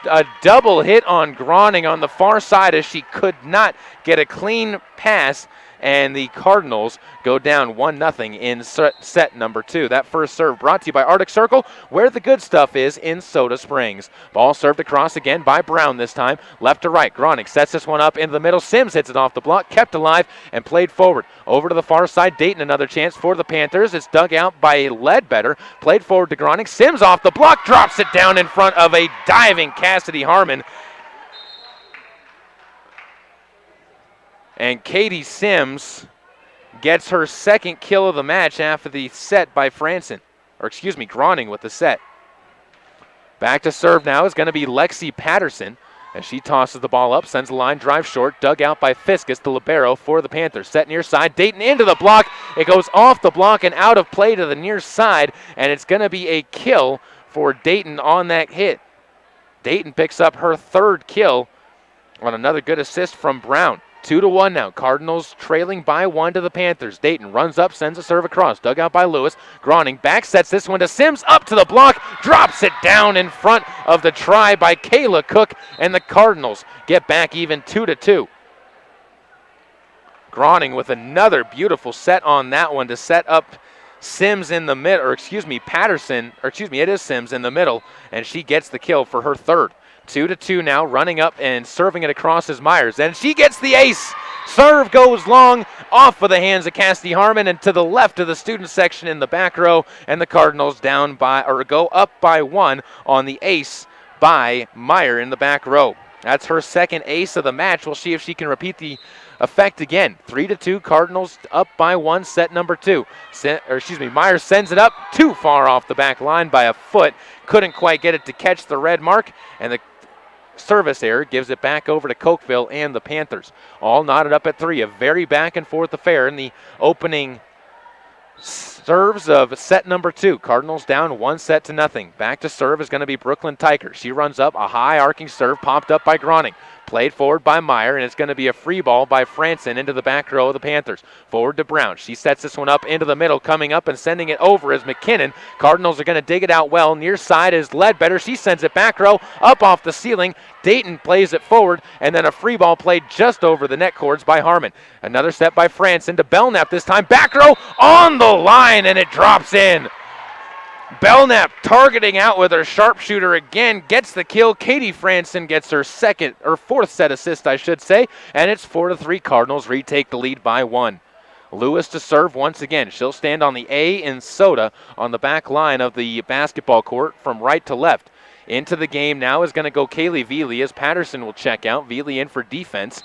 a double hit on Groning on the far side as she could not get a clean pass, and the Cardinals go down 1-0 in set number 2. That first serve brought to you by Arctic Circle, where the good stuff is in Soda Springs. Ball served across again by Brown this time, left to right. Groning sets this one up into the middle. Sims hits it off the block, kept alive, and played forward. Over to the far side, Dayton another chance for the Panthers. It's dug out by Ledbetter, played forward to Groning. Sims off the block, drops it down in front of a diving Cassidy Harmon. And Katie Sims gets her second kill of the match after the set by Franson. Groning with the set. Back to serve now is going to be Lexi Patterson as she tosses the ball up, sends a line drive short, dug out by Fiskus, the libero for the Panthers. Set near side, Dayton into the block. It goes off the block and out of play to the near side, and it's going to be a kill for Dayton on that hit. Dayton picks up her third kill on another good assist from Brown. 2-1 now. Cardinals trailing by 1 to the Panthers. Dayton runs up, sends a serve across. Dug out by Lewis. Groning back sets this one to Sims. Up to the block. Drops it down in front of the try by Kayla Cook. And the Cardinals get back even 2-2. Groning with another beautiful set on that one to set up Sims in the middle. Patterson. It is Sims in the middle. And she gets the kill for her third. 2-2 now, running up and serving it across is Myers. And she gets the ace. Serve goes long, off of the hands of Cassidy Harmon and to the left of the student section in the back row. And the Cardinals go up by 1 on the ace by Meyer in the back row. That's her second ace of the match. We'll see if she can repeat the effect again. 3-2, Cardinals up by 1, set number 2. Myers sends it up too far off the back line by a foot. Couldn't quite get it to catch the red mark, and the service error gives it back over to Cokeville and the Panthers. All knotted up at 3. A very back and forth affair in the opening serves of set number 2. Cardinals down 1-0. Back to serve is going to be Brooklyn Tyker. She runs up a high arcing serve popped up by Groning. Played forward by Meyer, and it's going to be a free ball by Franson into the back row of the Panthers. Forward to Brown. She sets this one up into the middle, coming up and sending it over is McKinnon. Cardinals are going to dig it out well. Near side is Ledbetter. She sends it back row, up off the ceiling. Dayton plays it forward, and then a free ball played just over the net cords by Harmon. Another set by Franson to Belknap this time. Back row on the line, and it drops in. Belknap targeting out with her sharpshooter again, gets the kill. Katie Franson gets her fourth set assist, I should say, and it's 4-3. Cardinals retake the lead by 1. Lewis to serve once again. She'll stand on the A in Soda on the back line of the basketball court from right to left. Into the game now is going to go Kaylee Veely as Patterson will check out. Veely in for defense.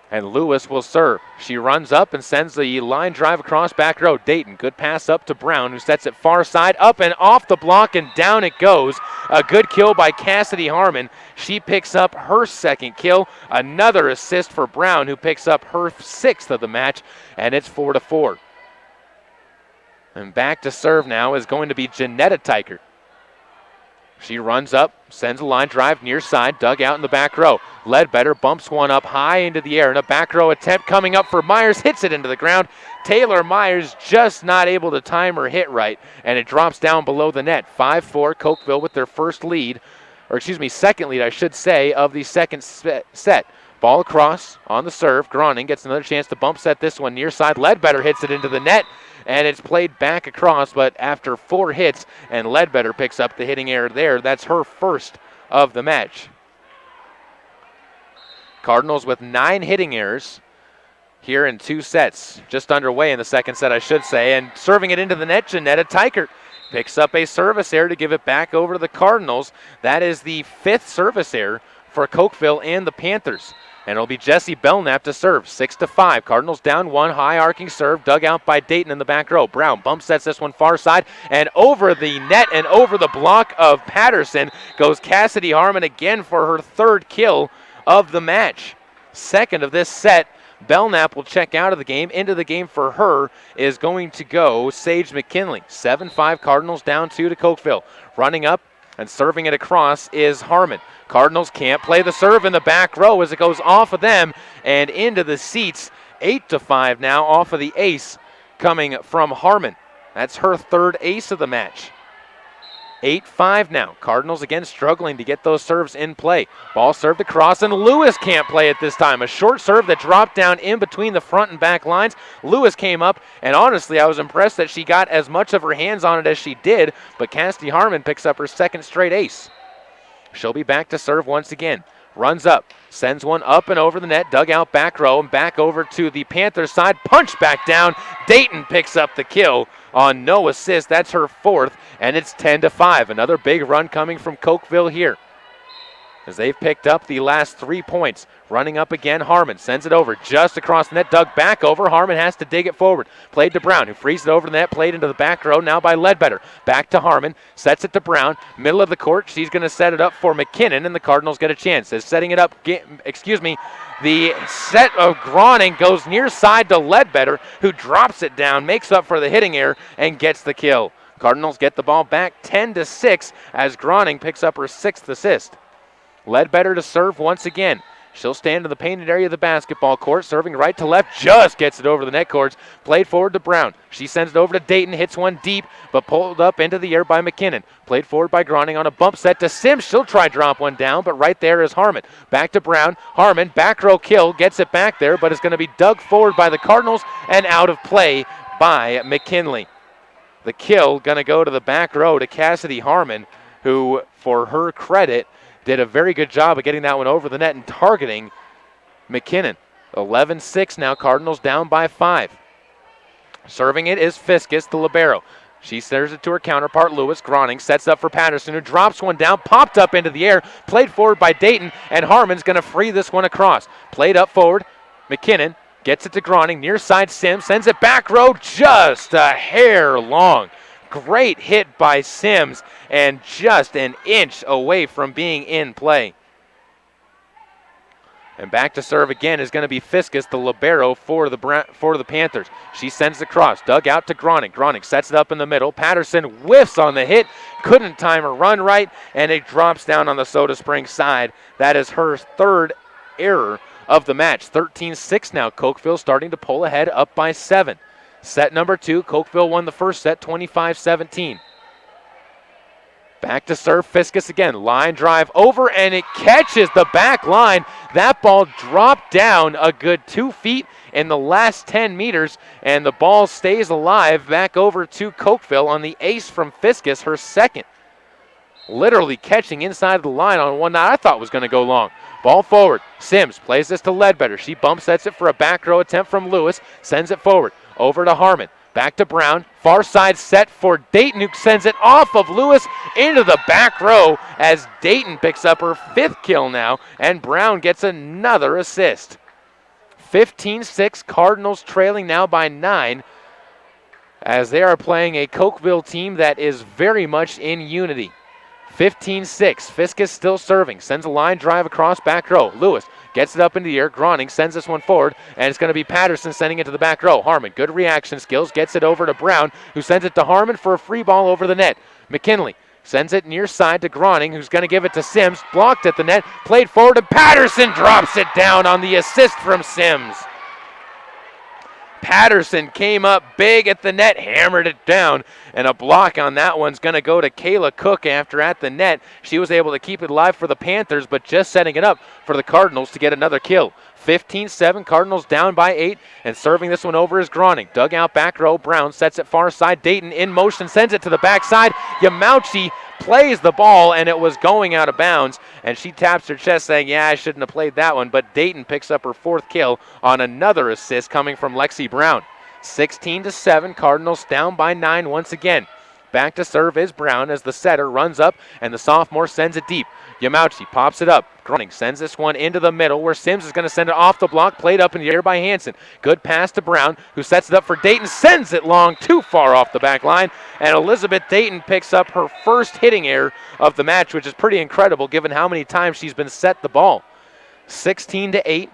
And Lewis will serve. She runs up and sends the line drive across back row. Dayton, good pass up to Brown, who sets it far side, up and off the block, and down it goes. A good kill by Cassidy Harmon. She picks up her second kill. Another assist for Brown, who picks up her 6th of the match, and it's 4-4. And back to serve now is going to be Janetta Teicher. She runs up, sends a line drive near side, dug out in the back row. Ledbetter bumps one up high into the air, and a back row attempt coming up for Myers, hits it into the ground. Taylor Myers just not able to time her hit right, and it drops down below the net. 5-4, Cokeville with their second lead, I should say, of the second set. Ball across on the serve. Groning gets another chance to bump set this one near side. Ledbetter hits it into the net, and it's played back across, but after 4 hits, and Ledbetter picks up the hitting error there. That's her first of the match. Cardinals with 9 hitting errors here in 2 sets. Just underway in the second set, I should say, and serving it into the net, Janetta Teichert picks up a service error to give it back over to the Cardinals. That is the 5th service error for Cokeville and the Panthers. And it'll be Jessie Belknap to serve. 6-5. Cardinals down 1. High arcing serve. Dug out by Dayton in the back row. Brown bump sets this one far side. And over the net and over the block of Patterson goes Cassidy Harmon again for her 3rd kill of the match. 2nd of this set. Belknap will check out of the game. Into the game for her is going to go Sage McKinley. 7-5. Cardinals down 2 to Cokeville. Running up and serving it across is Harmon. Cardinals can't play the serve in the back row as it goes off of them and into the seats. 8-5 now off of the ace coming from Harmon. That's her 3rd ace of the match. 8-5 now. Cardinals again struggling to get those serves in play. Ball served across, and Lewis can't play it this time. A short serve that dropped down in between the front and back lines. Lewis came up, and honestly, I was impressed that she got as much of her hands on it as she did, but Cassidy Harmon picks up her 2nd straight ace. She'll be back to serve once again. Runs up, sends one up and over the net, dug out back row, and back over to the Panthers side. Punch back down. Dayton picks up the kill on no assist. That's her 4th, and it's 10-5. Another big run coming from Cokeville here, as they've picked up the last 3 points. Running up again, Harmon sends it over just across the net, dug back over. Harmon has to dig it forward. Played to Brown, who frees it over the net, played into the back row, now by Ledbetter. Back to Harmon, sets it to Brown, middle of the court. She's going to set it up for McKinnon, and the Cardinals get a chance. As setting it up, the set of Groning goes near side to Ledbetter, who drops it down, makes up for the hitting error, and gets the kill. Cardinals get the ball back 10-6 as Groning picks up her 6th assist. Ledbetter to serve once again. She'll stand in the painted area of the basketball court, serving right to left, just gets it over the net cords. Played forward to Brown. She sends it over to Dayton, hits one deep, but pulled up into the air by McKinnon. Played forward by Groning on a bump set to Sims. She'll try drop one down, but right there is Harmon. Back to Brown. Harmon, back row kill, gets it back there, but it's going to be dug forward by the Cardinals and out of play by McKinley. The kill going to go to the back row to Cassidy Harmon, who, for her credit, did a very good job of getting that one over the net and targeting McKinnon. 11-6 now, Cardinals down by 5. Serving it is Fiskus, the libero. She serves it to her counterpart, Lewis. Groning sets up for Patterson, who drops one down, popped up into the air, played forward by Dayton, and Harmon's going to free this one across. Played up forward, McKinnon gets it to Groning, near side Sims, sends it back row, just a hair long. Great hit by Sims, and just an inch away from being in play. And back to serve again is going to be Fiskus, the libero for the Panthers. She sends it across, dug out to Groning. Groning sets it up in the middle. Patterson whiffs on the hit, couldn't time her run right, and it drops down on the Soda Springs side. That is her third error of the match. 13-6 now. Cokeville starting to pull ahead, up by 7. Set number 2, Cokeville won the first set 25-17. Back to serve, Fiskus again. Line drive over, and it catches the back line. That ball dropped down a good 2 feet in the last 10 meters, and the ball stays alive back over to Cokeville on the ace from Fiskus, her second. Literally catching inside the line on one that I thought was going to go long. Ball forward. Sims plays this to Ledbetter. She bump sets it for a back row attempt from Lewis. Sends it forward. Over to Harmon. Back to Brown. Far side set for Dayton, who sends it off of Lewis into the back row as Dayton picks up her 5th kill now, and Brown gets another assist. 15-6, Cardinals trailing now by 9 as they are playing a Cokeville team that is very much in unity. 15-6, Fiskus still serving, sends a line drive across back row. Lewis gets it up into the air. Groning sends this one forward, and it's going to be Patterson sending it to the back row. Harmon, good reaction skills, gets it over to Brown, who sends it to Harmon for a free ball over the net. McKinley sends it near side to Groning, who's going to give it to Sims, blocked at the net, played forward, and Patterson drops it down on the assist from Sims. Patterson came up big at the net, hammered it down, and a block on that one's going to go to Kayla Cook after at the net. She was able to keep it alive for the Panthers, but just setting it up for the Cardinals to get another kill. 15-7, Cardinals down by 8, and serving this one over is Groning. Dug out back row, Brown sets it far side. Dayton in motion, sends it to the backside. Yamauchi plays the ball, and it was going out of bounds, and she taps her chest saying, yeah, I shouldn't have played that one, but Dayton picks up her 4th kill on another assist coming from Lexi Brown. 16-7, Cardinals down by 9 once again. Back to serve is Brown as the setter runs up, and the sophomore sends it deep. Yamauchi pops it up. Groning sends this one into the middle where Sims is going to send it off the block, played up in the air by Hansen. Good pass to Brown, who sets it up for Dayton, sends it long, too far off the back line, and Elizabeth Dayton picks up her first hitting error of the match, which is pretty incredible given how many times she's been set the ball. 16-8.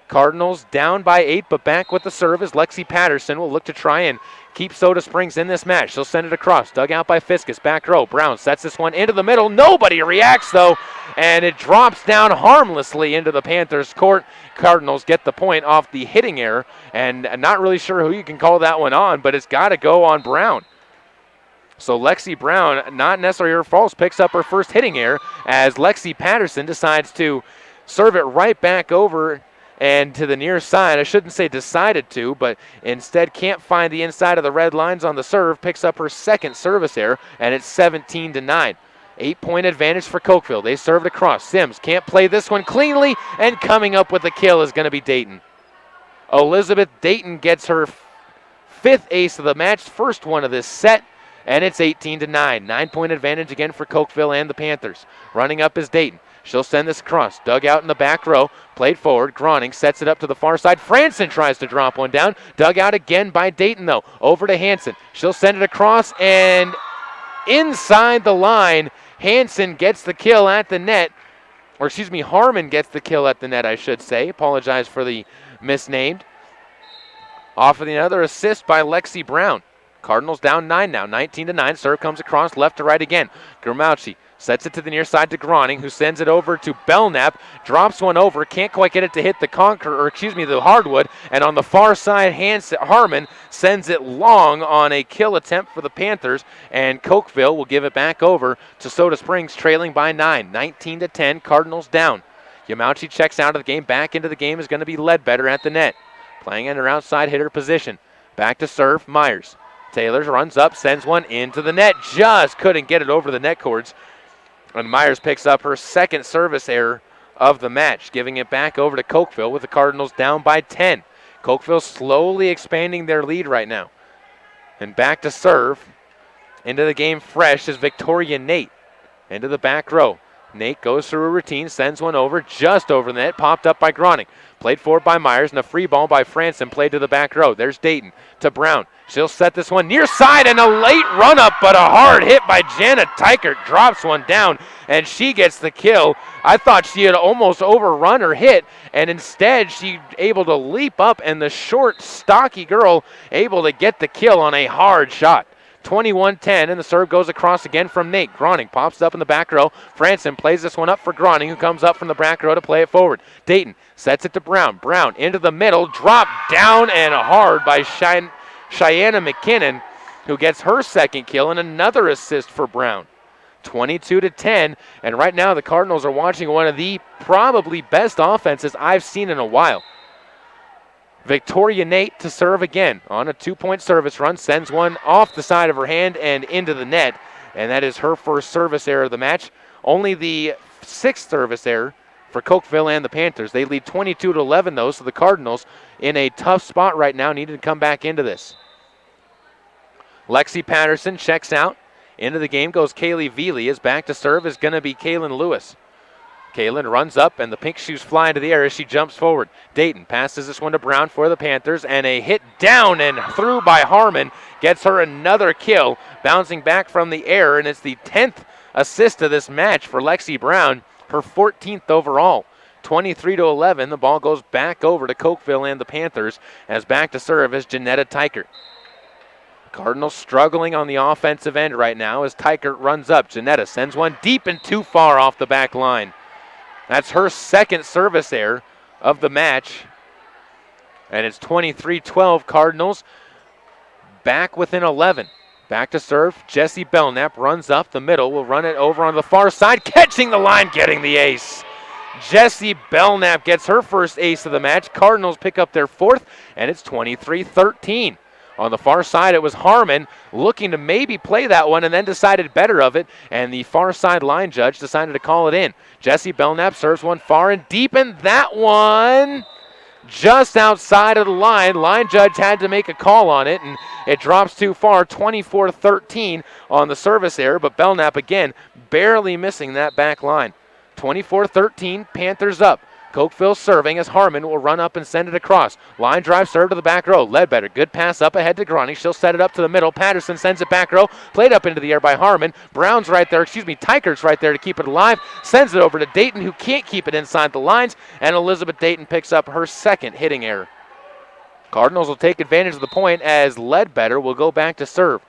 Cardinals down by 8, but back with the serve is Lexi Patterson. Will look to try and keep Soda Springs in this match. She'll send it across. Dug out by Fiskus. Back row. Brown sets this one into the middle. Nobody reacts, though, and it drops down harmlessly into the Panthers' court. Cardinals get the point off the hitting error, and not really sure who you can call that one on, but it's got to go on Brown. So Lexi Brown, not necessarily her fault, picks up her first hitting error as Lexi Patterson decides to serve it right back over and to the near side. I shouldn't say decided to, but instead can't find the inside of the red lines on the serve, picks up her second service error, and it's 17-9. 8-point advantage for Cokeville. They served across. Sims can't play this one cleanly, and coming up with the kill is going to be Dayton. Elizabeth Dayton gets her 5th ace of the match, first one of this set, and it's 18-9. 9-point advantage again for Cokeville and the Panthers. Running up is Dayton. She'll send this across. Dug out in the back row. Played forward. Groning sets it up to the far side. Franson tries to drop one down. Dug out again by Dayton, though. Over to Hansen. She'll send it across, and inside the line, Hansen gets the kill at the net. Or, excuse me, Harmon gets the kill at the net, I should say. Apologize for the misnamed. Off of another assist by Lexi Brown. Cardinals down 9 now. 19-9. Serve comes across left to right again. Grimauchi sets it to the near side to Groning, who sends it over to Belknap, drops one over, can't quite get it to hit the the hardwood, and on the far side, Harmon sends it long on a kill attempt for the Panthers, and Cokeville will give it back over to Soda Springs, trailing by 9, 19-10, Cardinals down. Yamauchi checks out of the game, back into the game is going to be Ledbetter at the net, playing in her outside hitter position. Back to serve, Myers. Taylor runs up, sends one into the net, just couldn't get it over the net cords. And Myers picks up her second service error of the match, giving it back over to Cokeville with the Cardinals down by 10. Cokeville slowly expanding their lead right now. And back to serve. Into the game fresh is Victoria Nate. Into the back row. Nate goes through a routine, sends one over, just over the net, popped up by Groning. Played forward by Myers, and a free ball by Franson played to the back row. There's Dayton to Brown. She'll set this one near side, and a late run-up, but a hard hit by Jana Teichert drops one down, and she gets the kill. I thought she had almost overrun her hit, and instead she able to leap up, and the short, stocky girl able to get the kill on a hard shot. 21-10, and the serve goes across again from Nate. Groning pops up in the back row. Franson plays this one up for Groning, who comes up from the back row to play it forward. Dayton sets it to Brown. Brown into the middle, drop down and hard by Cheyenne McKinnon, who gets her second kill and another assist for Brown. 22-10, and right now the Cardinals are watching one of the probably best offenses I've seen in a while. Victoria Nate to serve again on a 2-point service run, sends one off the side of her hand and into the net, and that is her first service error of the match. Only the 6th service error for Cokeville and the Panthers. They lead 22-11 though, so the Cardinals in a tough spot right now, needed to come back into this. Lexi Patterson checks out. Into the game goes Kaylee Veely. Is back to serve is going to be Kaylin Lewis. Kaylin runs up, and the pink shoes fly into the air as she jumps forward. Dayton passes this one to Brown for the Panthers, and a hit down and through by Harmon gets her another kill, bouncing back from the air, and it's the 10th assist of this match for Lexi Brown, her 14th overall. 23-11, the ball goes back over to Cokeville and the Panthers, as back to serve is Janetta Teichert. Cardinals struggling on the offensive end right now as Teichert runs up. Janetta sends one deep and too far off the back line. That's her second service error of the match. And it's 23-12, Cardinals back within 11. Back to serve, Jessie Belknap runs up the middle, will run it over on the far side, catching the line, getting the ace. Jessie Belknap gets her first ace of the match. Cardinals pick up their 4th, and it's 23-13. On the far side, it was Harmon looking to maybe play that one and then decided better of it, and the far side line judge decided to call it in. Jessie Belknap serves one far and deep, and that one just outside of the line. Line judge had to make a call on it, and it drops too far, 24-13 on the service error, but Belknap again barely missing that back line. 24-13, Panthers up. Cokeville serving as Harmon will run up and send it across. Line drive serve to the back row. Ledbetter, good pass up ahead to Groning. She'll set it up to the middle. Patterson sends it back row. Played up into the air by Harmon. Brown's right there, Teichert's right there to keep it alive. Sends it over to Dayton, who can't keep it inside the lines. And Elizabeth Dayton picks up her second hitting error. Cardinals will take advantage of the point as Ledbetter will go back to serve.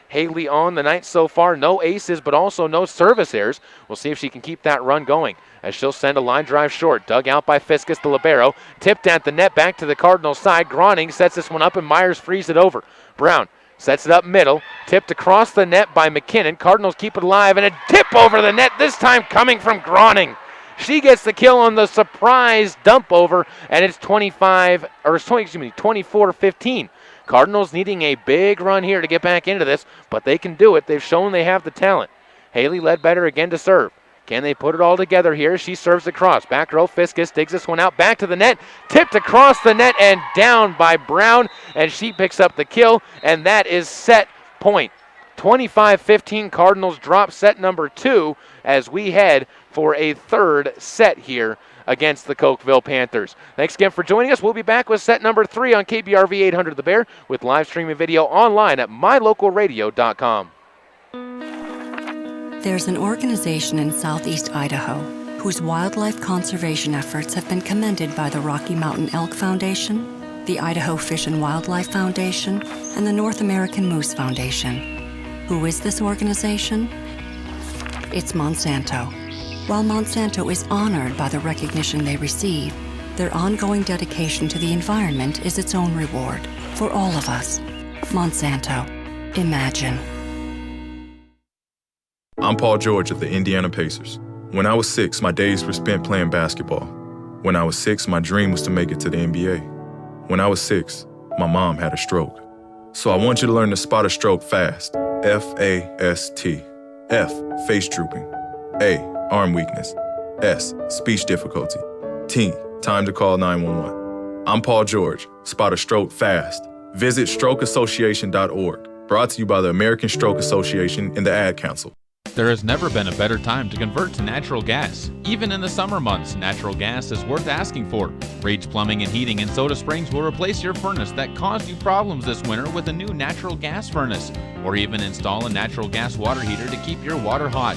Haley on the night so far. No aces, but also no service errors. We'll see if she can keep that run going as she'll send a line drive short. Dug out by Fiskus, the libero. Tipped at the net, back to the Cardinals side. Groning sets this one up, and Myers frees it over. Brown sets it up middle. Tipped across the net by McKinnon. Cardinals keep it alive, and a tip over the net, this time coming from Groning. She gets the kill on the surprise dump over, and it's 24-15. Cardinals needing a big run here to get back into this, but they can do it. They've shown they have the talent. Haley Ledbetter again to serve. Can they put it all together here? She serves across. Back row, Fiskus digs this one out. Back to the net. Tipped across the net and down by Brown, and she picks up the kill, and that is set point. 25-15, Cardinals drop set number 2 as we head for a third set here against the Cokeville Panthers. Thanks again for joining us. We'll be back with set number 3 on KBRV 800 The Bear with live streaming video online at mylocalradio.com. There's an organization in southeast Idaho whose wildlife conservation efforts have been commended by the Rocky Mountain Elk Foundation, the Idaho Fish and Wildlife Foundation, and the North American Moose Foundation. Who is this organization? It's Monsanto. While Monsanto is honored by the recognition they receive, their ongoing dedication to the environment is its own reward for all of us. Monsanto. Imagine. I'm Paul George of the Indiana Pacers. When I was 6, my days were spent playing basketball. When I was 6, my dream was to make it to the NBA. When I was 6, my mom had a stroke. So I want you to learn to spot a stroke fast. F-A-S-T. F, face drooping. A, arm weakness. S, speech difficulty. T, time to call 911. I'm Paul George. Spot a stroke fast. Visit strokeassociation.org. Brought to you by the American Stroke Association and the Ad Council. There has never been a better time to convert to natural gas. Even in the summer months, natural gas is worth asking for. Rage Plumbing and Heating in Soda Springs will replace your furnace that caused you problems this winter with a new natural gas furnace, or even install a natural gas water heater to keep your water hot.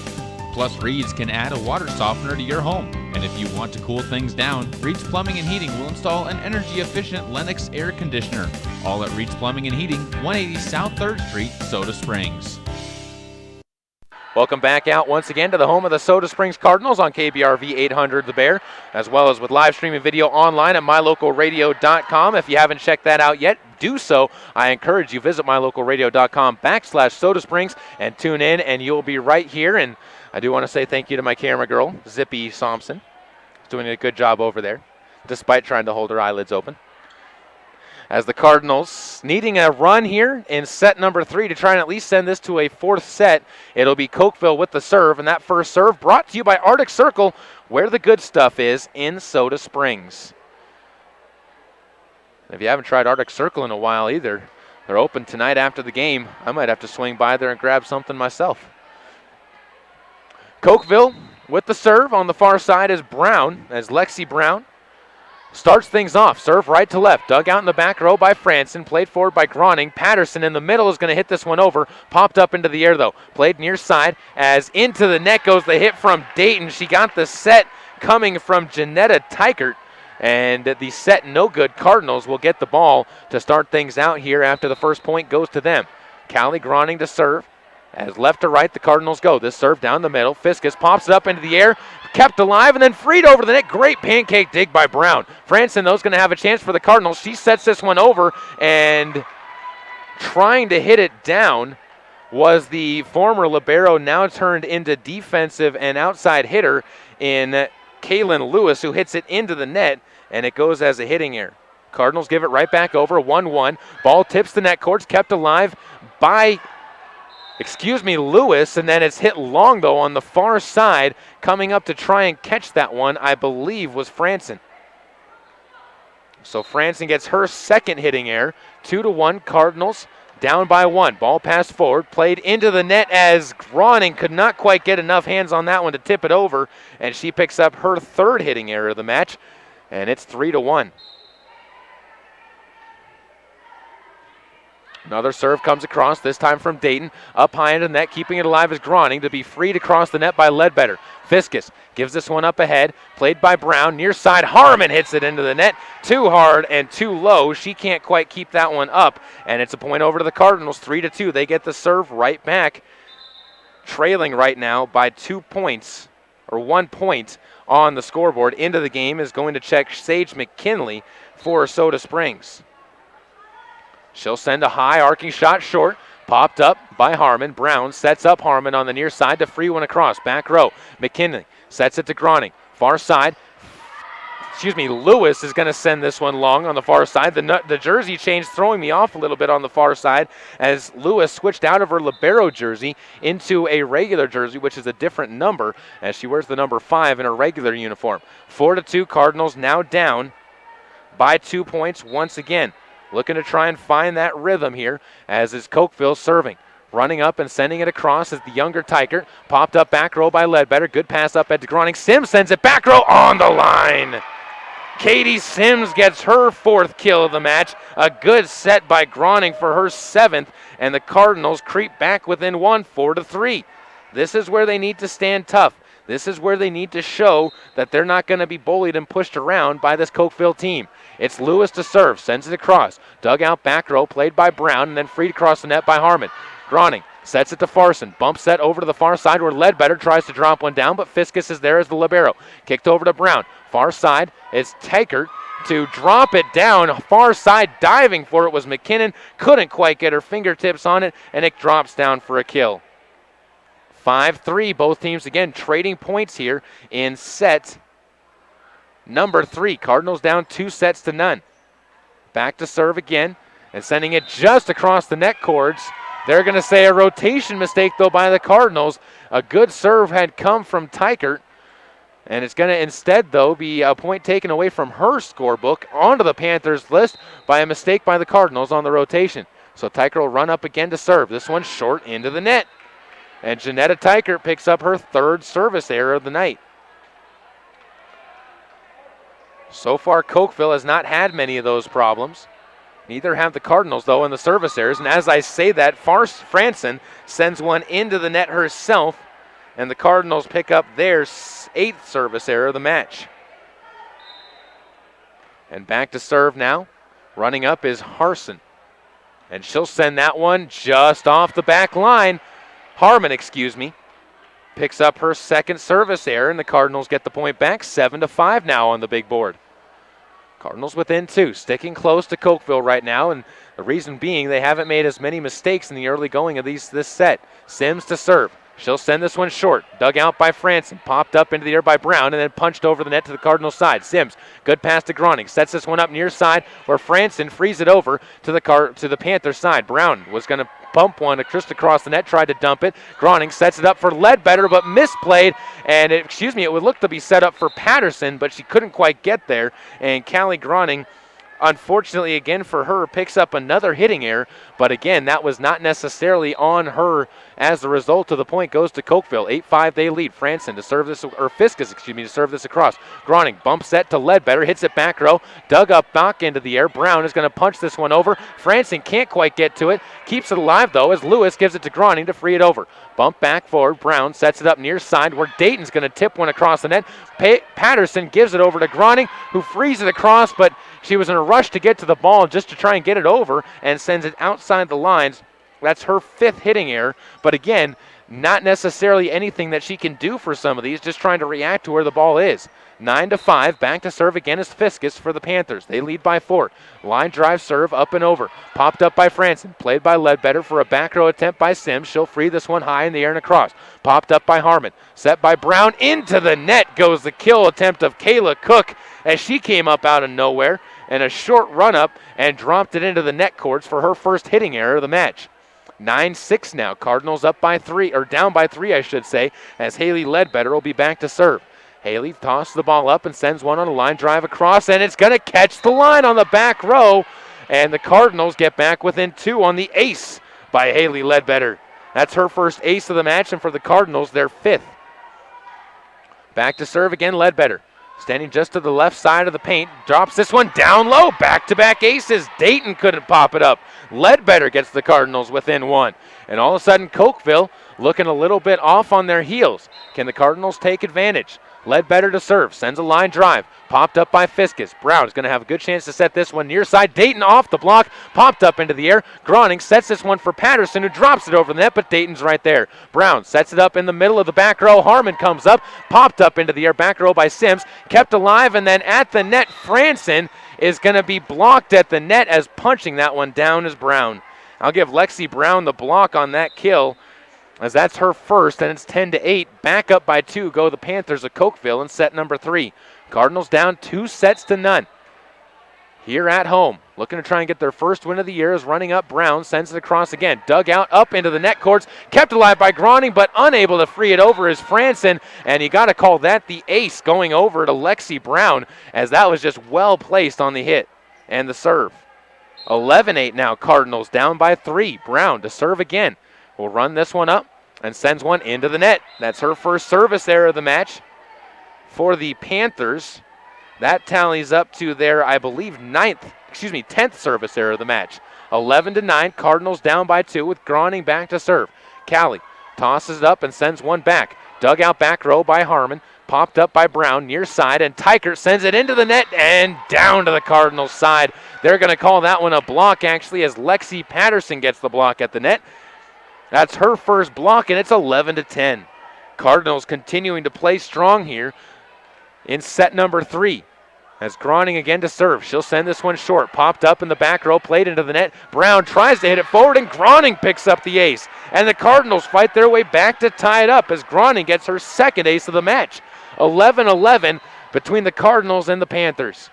Plus, Reed's can add a water softener to your home. And if you want to cool things down, Reed's Plumbing and Heating will install an energy-efficient Lennox air conditioner. All at Reed's Plumbing and Heating, 180 South 3rd Street, Soda Springs. Welcome back out once again to the home of the Soda Springs Cardinals on KBRV 800 The Bear, as well as with live streaming video online at mylocalradio.com. If you haven't checked that out yet, do so. I encourage you, visit mylocalradio.com/Soda Springs and tune in, and you'll be right here. And I do want to say thank you to my camera girl, Zippy Thompson. She's doing a good job over there, despite trying to hold her eyelids open. As the Cardinals needing a run here in set number 3 to try and at least send this to a 4th set. It'll be Cokeville with the serve, and that first serve brought to you by Arctic Circle, where the good stuff is in Soda Springs. If you haven't tried Arctic Circle in a while either, they're open tonight after the game. I might have to swing by there and grab something myself. Cokeville with the serve. On the far side is Brown, as Lexi Brown starts things off. Serve right to left. Dug out in the back row by Franson. Played forward by Groning. Patterson in the middle is going to hit this one over. Popped up into the air, though. Played near side as into the net goes the hit from Dayton. She got the set coming from Janetta Teichert. And the set no good. Cardinals will get the ball to start things out here after the first point goes to them. Callie Groning to serve. As left to right, the Cardinals go. This serve down the middle. Fiskus pops it up into the air, kept alive, and then freed over the net. Great pancake dig by Brown. Franson, though, is going to have a chance for the Cardinals. She sets this one over, and trying to hit it down was the former libero, now turned into defensive and outside hitter in Kaylin Lewis, who hits it into the net, and it goes as a hitting error. Cardinals give it right back over, 1-1. Ball tips the net courts, kept alive by Lewis, and then it's hit long, though, on the far side. Coming up to try and catch that one, I believe, was Franson. So Franson gets her second hitting error. 2-1, Cardinals down by 1. Ball passed forward, played into the net as Groning could not quite get enough hands on that one to tip it over, and she picks up her third hitting error of the match, and it's 3-1. Another serve comes across, this time from Dayton. Up high into the net, keeping it alive is Groning to be freed across the net by Ledbetter. Fiskus gives this one up ahead, played by Brown. Near side, Harmon hits it into the net. Too hard and too low. She can't quite keep that one up, and it's a point over to the Cardinals, 3-2. They get the serve right back, trailing right now by 2 points, or 1 point on the scoreboard. Into the game is going to check Sage McKinley for Soda Springs. She'll send a high arcing shot short. Popped up by Harmon. Brown sets up Harmon on the near side to free one across. Back row. McKinley sets it to Groning. Far side. Lewis is going to send this one long on the far side. The jersey change throwing me off a little bit on the far side as Lewis switched out of her libero jersey into a regular jersey, which is a different number, as she wears the number 5 in her regular uniform. 4-2, Cardinals now down by 2 points once again. Looking to try and find that rhythm here, as is Cokeville serving. Running up and sending it across is the younger Teichert. Popped up back row by Ledbetter. Good pass up at Groning. Sims sends it back row on the line. Katie Sims gets her 4th kill of the match. A good set by Groning for her 7th, and the Cardinals creep back within 1, 4-3. This is where they need to stand tough. This is where they need to show that they're not going to be bullied and pushed around by this Cokeville team. It's Lewis to serve, sends it across. Dug out back row, played by Brown, and then freed across the net by Harmon. Groning sets it to Farson. Bump set over to the far side where Ledbetter tries to drop one down, but Fiskus is there as the libero. Kicked over to Brown. Far side, it's Teichert to drop it down. Far side diving for it was McKinnon. Couldn't quite get her fingertips on it, and it drops down for a kill. 5-3, both teams again trading points here in set number 3. Cardinals down 2-0. Back to serve again and sending it just across the net cords. They're going to say a rotation mistake, though, by the Cardinals. A good serve had come from Teichert, and it's going to instead, though, be a point taken away from her scorebook onto the Panthers list by a mistake by the Cardinals on the rotation. So Teichert will run up again to serve. This one short into the net. And Janetta Tykert picks up her 3rd service error of the night. So far, Cokeville has not had many of those problems. Neither have the Cardinals, though, in the service errors. And as I say that, Franson sends one into the net herself, and the Cardinals pick up their 8th service error of the match. And back to serve now. Running up is Harson. And she'll send that one just off the back line. Harmon, picks up her 2nd service error, and the Cardinals get the point back. 7-5 now on the big board. Cardinals within 2, sticking close to Cokeville right now, and the reason being they haven't made as many mistakes in the early going of this set. Sims to serve. She'll send this one short. Dug out by Franson. Popped up into the air by Brown and then punched over the net to the Cardinals side. Sims, good pass to Groning. Sets this one up near side where Franson frees it over to the Panthers side. Brown was going to bump one just across the net, tried to dump it. Groning sets it up for Ledbetter, but misplayed. And it would look to be set up for Patterson, but she couldn't quite get there. And Callie Groning, unfortunately, again for her, picks up another hitting error. But again, that was not necessarily on her as the result of the point goes to Cokeville. 8-5 they lead. Franson to serve this, or Fiskus, to serve this across. Groning bump set to Ledbetter, hits it back row, dug up back into the air. Brown is going to punch this one over. Franson can't quite get to it. Keeps it alive though as Lewis gives it to Groning to free it over. Bump back forward. Brown sets it up near side where Dayton's going to tip one across the net. Patterson gives it over to Groning, who frees it across, but she was in a rush to get to the ball just to try and get it over and sends it outside the lines. That's her 5th hitting error, but again, not necessarily anything that she can do for some of these, just trying to react to where the ball is. 9-5, back to serve again is Fiskus for the Panthers. They lead by 4. Line drive serve up and over. Popped up by Franson. Played by Ledbetter for a back row attempt by Sims. She'll free this one high in the air and across. Popped up by Harmon. Set by Brown. Into the net goes the kill attempt of Kayla Cook as she came up out of nowhere and a short run up and dropped it into the net courts for her 1st hitting error of the match. 9-6 now. Cardinals up by 3, or down by 3, I should say, as Haley Ledbetter will be back to serve. Haley tosses the ball up and sends one on a line drive across, and it's going to catch the line on the back row, and the Cardinals get back within 2 on the ace by Haley Ledbetter. That's her 1st ace of the match, and for the Cardinals, their 5th. Back to serve again, Ledbetter. Standing just to the left side of the paint, drops this one down low. Back-to-back aces. Dayton couldn't pop it up. Ledbetter gets the Cardinals within 1. And all of a sudden, Cokeville looking a little bit off on their heels. Can the Cardinals take advantage? Ledbetter to serve, sends a line drive, popped up by Fiskus. Brown is going to have a good chance to set this one near side. Dayton off the block, popped up into the air. Groning sets this one for Patterson, who drops it over the net, but Dayton's right there. Brown sets it up in the middle of the back row. Harmon comes up, popped up into the air, back row by Sims, kept alive, and then at the net, Franson is going to be blocked at the net as punching that one down is Brown. I'll give Lexi Brown the block on that kill, as that's her 1st, and it's 10-8. Back up by 2 go the Panthers of Cokeville in set number 3. Cardinals down 2-0 here at home. Looking to try and get their 1st win of the year is running up. Brown sends it across again. Dug out up into the net courts. Kept alive by Groning, but unable to free it over is Franson, and you got to call that the ace going over to Lexi Brown, as that was just well placed on the hit and the serve. 11-8 now. Cardinals down by 3. Brown to serve again. Will run this one up and sends one into the net. That's her 1st service error of the match for the Panthers. That tallies up to their, I believe, 10th service error of the match. 11-9, Cardinals down by 2 with Groning back to serve. Callie tosses it up and sends one back. Dug out back row by Harmon. Popped up by Brown near side, and Tykert sends it into the net and down to the Cardinals side. They're going to call that one a block, actually, as Lexi Patterson gets the block at the net. That's her 1st block, and it's 11-10. Cardinals continuing to play strong here in set number 3. As Groning again to serve. She'll send this one short. Popped up in the back row, played into the net. Brown tries to hit it forward, and Groning picks up the ace. And the Cardinals fight their way back to tie it up as Groning gets her 2nd ace of the match. 11-11 between the Cardinals and the Panthers.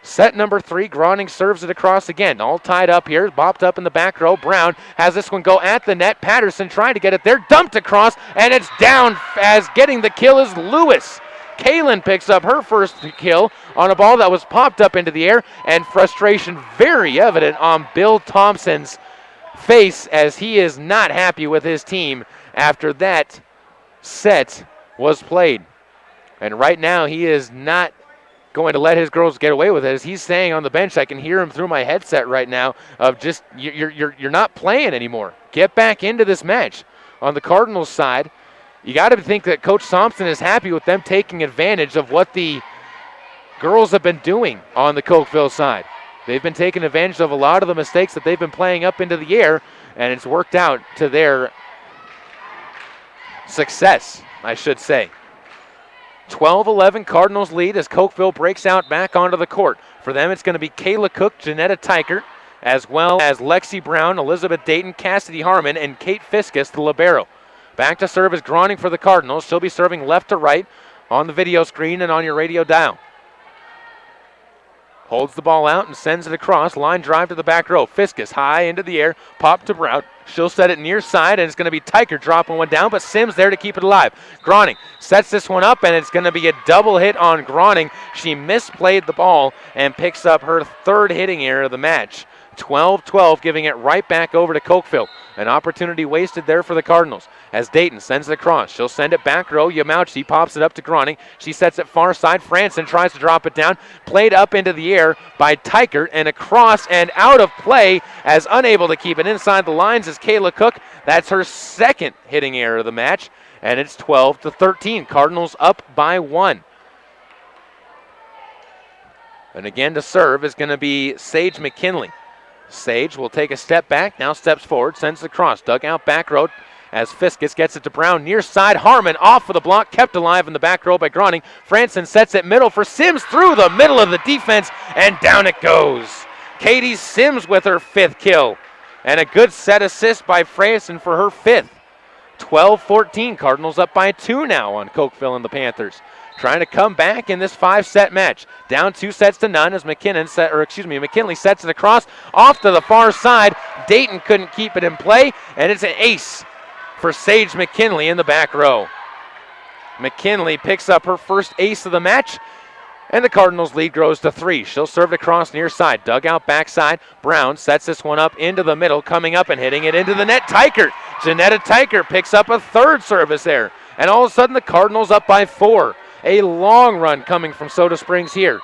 Set number 3, Groning serves it across again. All tied up here, bopped up in the back row. Brown has this one go at the net. Patterson trying to get it there, dumped across, and it's down as getting the kill is Lewis. Kaylin picks up her 1st kill on a ball that was popped up into the air, and frustration very evident on Bill Thompson's face as he is not happy with his team after that set was played. And right now he is not going to let his girls get away with it. As he's saying on the bench, I can hear him through my headset right now, of just, you're not playing anymore. Get back into this match. On the Cardinals side, you got to think that Coach Thompson is happy with them taking advantage of what the girls have been doing on the Cokeville side. They've been taking advantage of a lot of the mistakes that they've been playing up into the air, and it's worked out to their success, I should say. 12-11 Cardinals lead as Cokeville breaks out back onto the court. For them, it's going to be Kayla Cook, Janetta Tykert, as well as Lexi Brown, Elizabeth Dayton, Cassidy Harmon, and Kate Fiskus, the libero. Back to serve is Groning for the Cardinals. She'll be serving left to right on the video screen and on your radio dial. Holds the ball out and sends it across. Line drive to the back row. Fiskus high into the air. Pop to Brown. She'll set it near side, and it's going to be Tykert dropping one down, but Sims there to keep it alive. Groning sets this one up, and it's going to be a double hit on Groning. She misplayed the ball and picks up her third hitting error of the match. 12-12, giving it right back over to Cokeville. An opportunity wasted there for the Cardinals. As Dayton sends it across, she'll send it back row. Yamauchi pops it up to Groning. She sets it far side. Franson tries to drop it down. Played up into the air by Tykert and across and out of play, as unable to keep it inside the lines is Kayla Cook. That's her second hitting error of the match, and it's 12-13. Cardinals up by 1. And again to serve is going to be Sage McKinley. Sage will take a step back, now steps forward, sends it across, dug out back row as Fiskus gets it to Brown near side. Harmon off of the block, kept alive in the back row by Groning. Franson sets it middle for Sims through the middle of the defense, and down it goes. Katie Sims with her 5th kill, and a good set assist by Franson for her 5th. 12-14, Cardinals up by 2 now on Cokeville and the Panthers. Trying to come back in this 5-set match. Down 2-0 as McKinley sets it across off to the far side. Dayton couldn't keep it in play, and it's an ace for Sage McKinley in the back row. McKinley picks up her first ace of the match, and the Cardinals' lead grows to 3. She'll serve it across near side, dug out backside. Brown sets this one up into the middle, coming up and hitting it into the net. Tykert, Janetta Tykert picks up a third service there, and all of a sudden the Cardinals up by 4. A long run coming from Soda Springs here.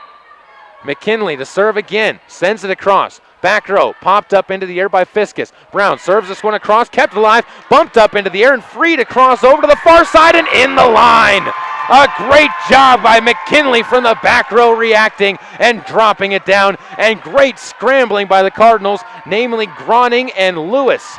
McKinley to serve again, sends it across. Back row, popped up into the air by Fiskus. Brown serves this one across, kept alive, bumped up into the air and free to cross over to the far side and in the line. A great job by McKinley from the back row, reacting and dropping it down, and great scrambling by the Cardinals, namely Groning and Lewis.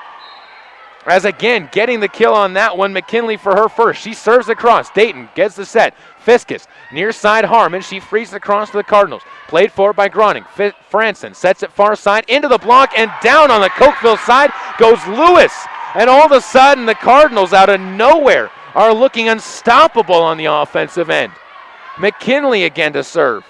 As again, getting the kill on that one, McKinley for her first. She serves across. Dayton gets the set. Fiskus, near side Harmon. She frees it across to the Cardinals. Played forward by Groning. Franson sets it far side into the block, and down on the Cokeville side goes Lewis. And all of a sudden, the Cardinals out of nowhere are looking unstoppable on the offensive end. McKinley again to serve,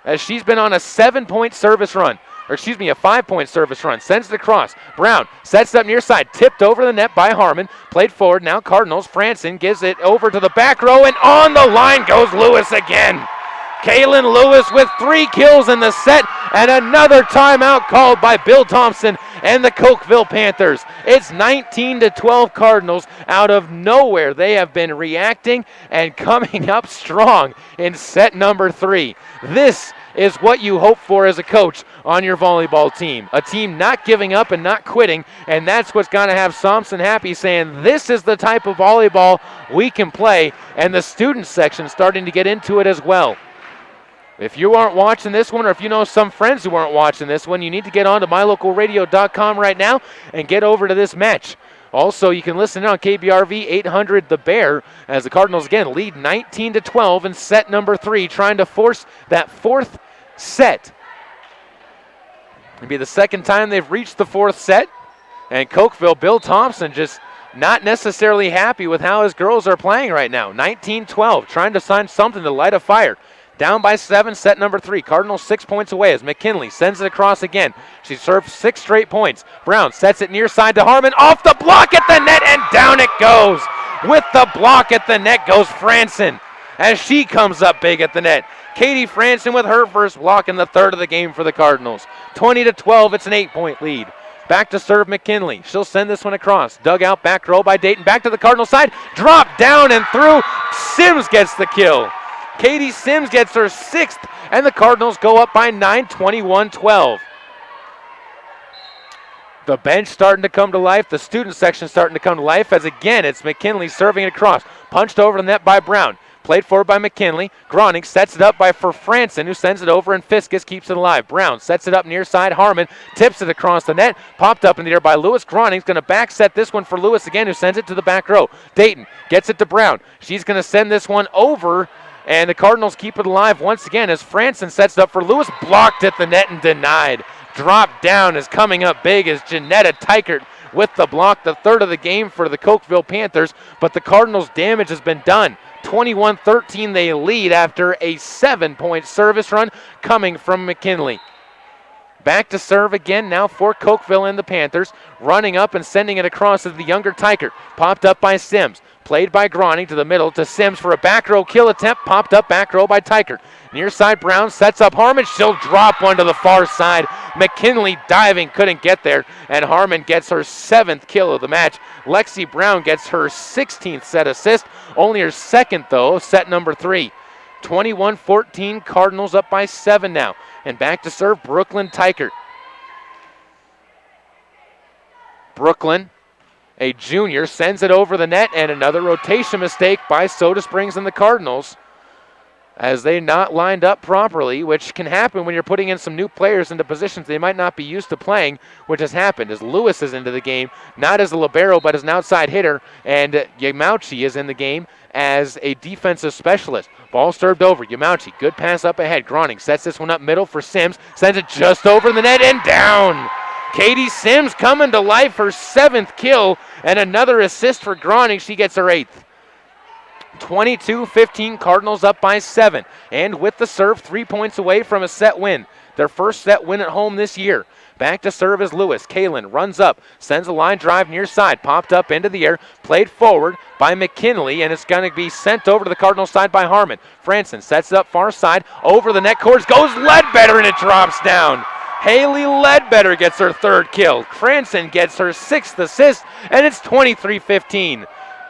as she's been on a 7-point service run. A 5-point service run. Sends it across. Brown sets it up near side. Tipped over the net by Harmon. Played forward. Now Cardinals. Franson gives it over to the back row, and on the line goes Lewis again. Kaylin Lewis with 3 kills in the set, and another timeout called by Bill Thompson and the Cokeville Panthers. It's 19-12 Cardinals. Out of nowhere, they have been reacting and coming up strong in set number 3. This is what you hope for as a coach on your volleyball team. A team not giving up and not quitting, and that's what's going to have Thompson happy, saying this is the type of volleyball we can play, and the student section starting to get into it as well. If you aren't watching this one, or if you know some friends who aren't watching this one, you need to get on to mylocalradio.com right now and get over to this match. Also, you can listen on KBRV 800 The Bear as the Cardinals again lead 19-12 in set number 3, trying to force that 4th set. It'll be the second time they've reached the 4th set, and Cokeville, Bill Thompson just not necessarily happy with how his girls are playing right now. 19-12, trying to find something to light a fire. Down by 7, set number 3. Cardinals 6 points away as McKinley sends it across again. She served 6 straight points. Brown sets it near side to Harmon. Off the block at the net, and down it goes. With the block at the net goes Franson as she comes up big at the net. Katie Franson with her first block in the 3rd of the game for the Cardinals. 20-12, it's an 8-point lead. Back to serve McKinley. She'll send this one across. Dug out back row by Dayton. Back to the Cardinal side. Drop down and through. Sims gets the kill. Katie Sims gets her 6th, and the Cardinals go up by 9, 21-12. The bench starting to come to life. The student section starting to come to life as again it's McKinley serving it across. Punched over the net by Brown. Played forward by McKinley. Groning sets it up for Franson, who sends it over, and Fiskus keeps it alive. Brown sets it up near side. Harmon tips it across the net. Popped up in the air by Lewis. Groning's going to back set this one for Lewis again, who sends it to the back row. Dayton gets it to Brown. She's going to send this one over, and the Cardinals keep it alive once again as Franson sets it up for Lewis. Blocked at the net and denied. Drop down is coming up big as Janetta Teichert with the block, the 3rd of the game for the Cokeville Panthers, but the Cardinals' damage has been done. 21-13 they lead after a 7-point service run coming from McKinley. Back to serve again now for Cokeville and the Panthers. Running up and sending it across to the younger Teichert. Popped up by Sims. Played by Groning to the middle to Sims for a back row kill attempt. Popped up back row by Teichert. Near side Brown sets up Harmon. She'll drop one to the far side. McKinley diving, couldn't get there. And Harmon gets her 7th kill of the match. Lexi Brown gets her 16th set assist. Only her 2nd though, set number 3. 21-14, Cardinals up by 7 now. And back to serve Brooklyn Teichert. Brooklyn, a junior, sends it over the net, and another rotation mistake by Soda Springs and the Cardinals as they not lined up properly, which can happen when you're putting in some new players into positions they might not be used to playing, which has happened as Lewis is into the game, not as a libero, but as an outside hitter, and Yamauchi is in the game as a defensive specialist. Ball served over. Yamauchi, good pass up ahead. Groning sets this one up middle for Sims, sends it just over the net and down. Katie Sims coming to life, her 7th kill, and another assist for Groning. She gets her 8th. 22-15, Cardinals up by 7. And with the serve, 3 points away from a set win. Their first set win at home this year. Back to serve is Lewis. Kalen runs up, sends a line drive near side, popped up into the air, played forward by McKinley, and it's going to be sent over to the Cardinals side by Harmon. Franson sets it up far side, over the net course, goes Ledbetter, and it drops down. Haley Ledbetter gets her 3rd kill. Franson gets her 6th assist, and it's 23-15.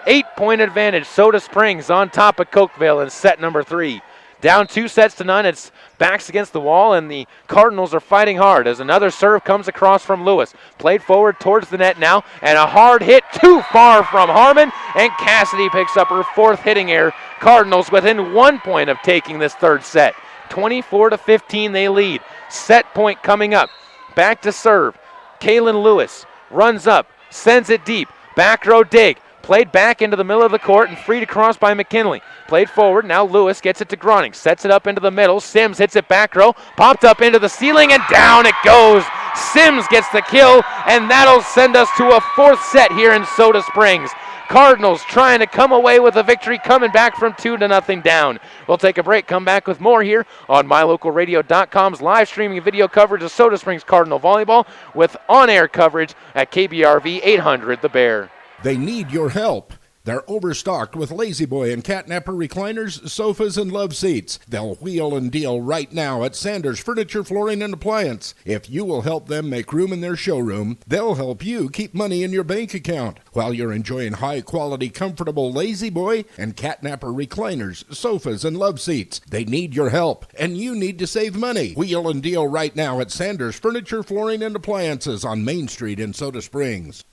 8-point advantage. Soda Springs on top of Cokeville in set number 3. Down 2 sets to none. It's backs against the wall, and the Cardinals are fighting hard as another serve comes across from Lewis. Played forward towards the net now, and a hard hit too far from Harmon, and Cassidy picks up her 4th hitting error. Cardinals within 1 point of taking this 3rd set. 24-15 they lead. Set point coming up. Back to serve. Kaylin Lewis runs up, sends it deep. Back row dig. Played back into the middle of the court and freed across by McKinley. Played forward, now Lewis gets it to Groning. Sets it up into the middle. Sims hits it back row. Popped up into the ceiling and down it goes. Sims gets the kill, and that'll send us to a 4th set here in Soda Springs. Cardinals trying to come away with a victory, coming back from 2-0 down. We'll take a break, come back with more here on MyLocalRadio.com's live streaming video coverage of Soda Springs Cardinal Volleyball with on-air coverage at KBRV 800 The Bear. They need your help. They're overstocked with Lazy Boy and Catnapper recliners, sofas, and love seats. They'll wheel and deal right now at Sanders Furniture, Flooring, and Appliance. If you will help them make room in their showroom, they'll help you keep money in your bank account while you're enjoying high-quality, comfortable Lazy Boy and Catnapper recliners, sofas, and love seats. They need your help, and you need to save money. Wheel and deal right now at Sanders Furniture, Flooring, and Appliances on Main Street in Soda Springs.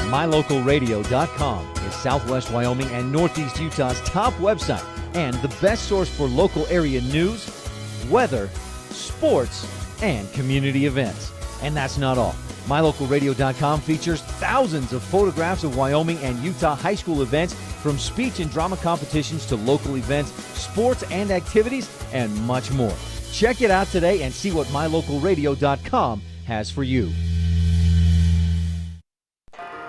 MyLocalRadio.com is Southwest Wyoming and Northeast Utah's top website and the best source for local area news, weather, sports, and community events. And that's not all. MyLocalRadio.com features thousands of photographs of Wyoming and Utah high school events, from speech and drama competitions to local events, sports and activities, and much more. Check it out today and see what MyLocalRadio.com has for you.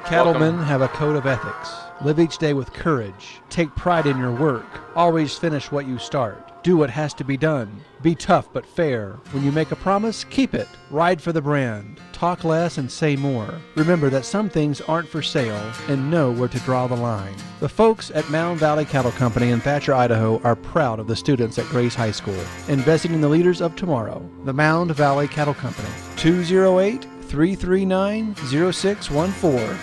Cattlemen have a code of ethics. Live each day with courage. Take pride in your work. Always finish what you start. Do what has to be done. Be tough but fair. When you make a promise, keep it. Ride for the brand. Talk less and say more. Remember that some things aren't for sale, and know where to draw the line. The folks at Mound Valley Cattle Company in Thatcher, Idaho are proud of the students at Grace High School, investing in the leaders of tomorrow. The Mound Valley Cattle Company, 208-339-0614.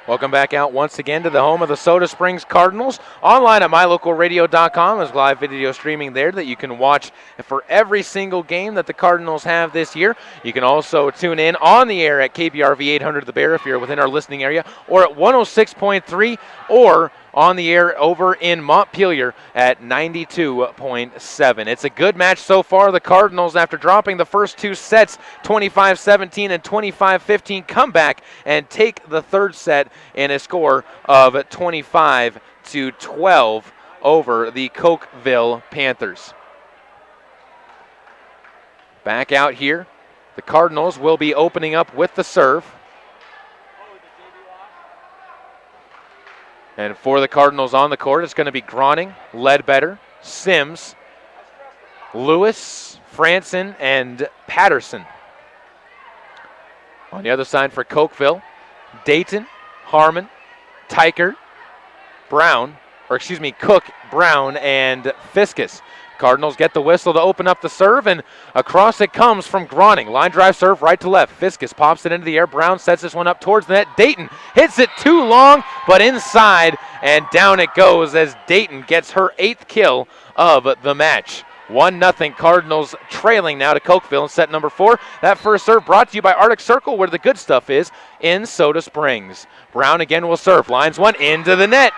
Welcome back out once again to the home of the Soda Springs Cardinals. Online at mylocalradio.com. There's live video streaming there that you can watch for every single game that the Cardinals have this year. You can also tune in on the air at KBRV 800 The Bear if you're within our listening area, or at 106.3, or on the air over in Montpelier at 92.7. It's a good match so far. The Cardinals, after dropping the first two sets, 25-17 and 25-15, come back and take the third set in a score of 25-12 over the Cokeville Panthers. Back out here, the Cardinals will be opening up with the serve. And for the Cardinals on the court, it's going to be Groning, Ledbetter, Sims, Lewis, Franson, and Patterson. On the other side for Cokeville, Dayton, Harmon, Tykert, Cook, Brown, and Fiskus. Cardinals get the whistle to open up the serve, and across it comes from Groning. Line drive serve right to left. Fiskus pops it into the air. Brown sets this one up towards the net. Dayton hits it too long, but inside, and down it goes as Dayton gets her 8th kill of the match. 1-0 Cardinals trailing now to Cokeville in set number 4. That first serve brought to you by Arctic Circle, where the good stuff is in Soda Springs. Brown again will serve. Lines one into the net.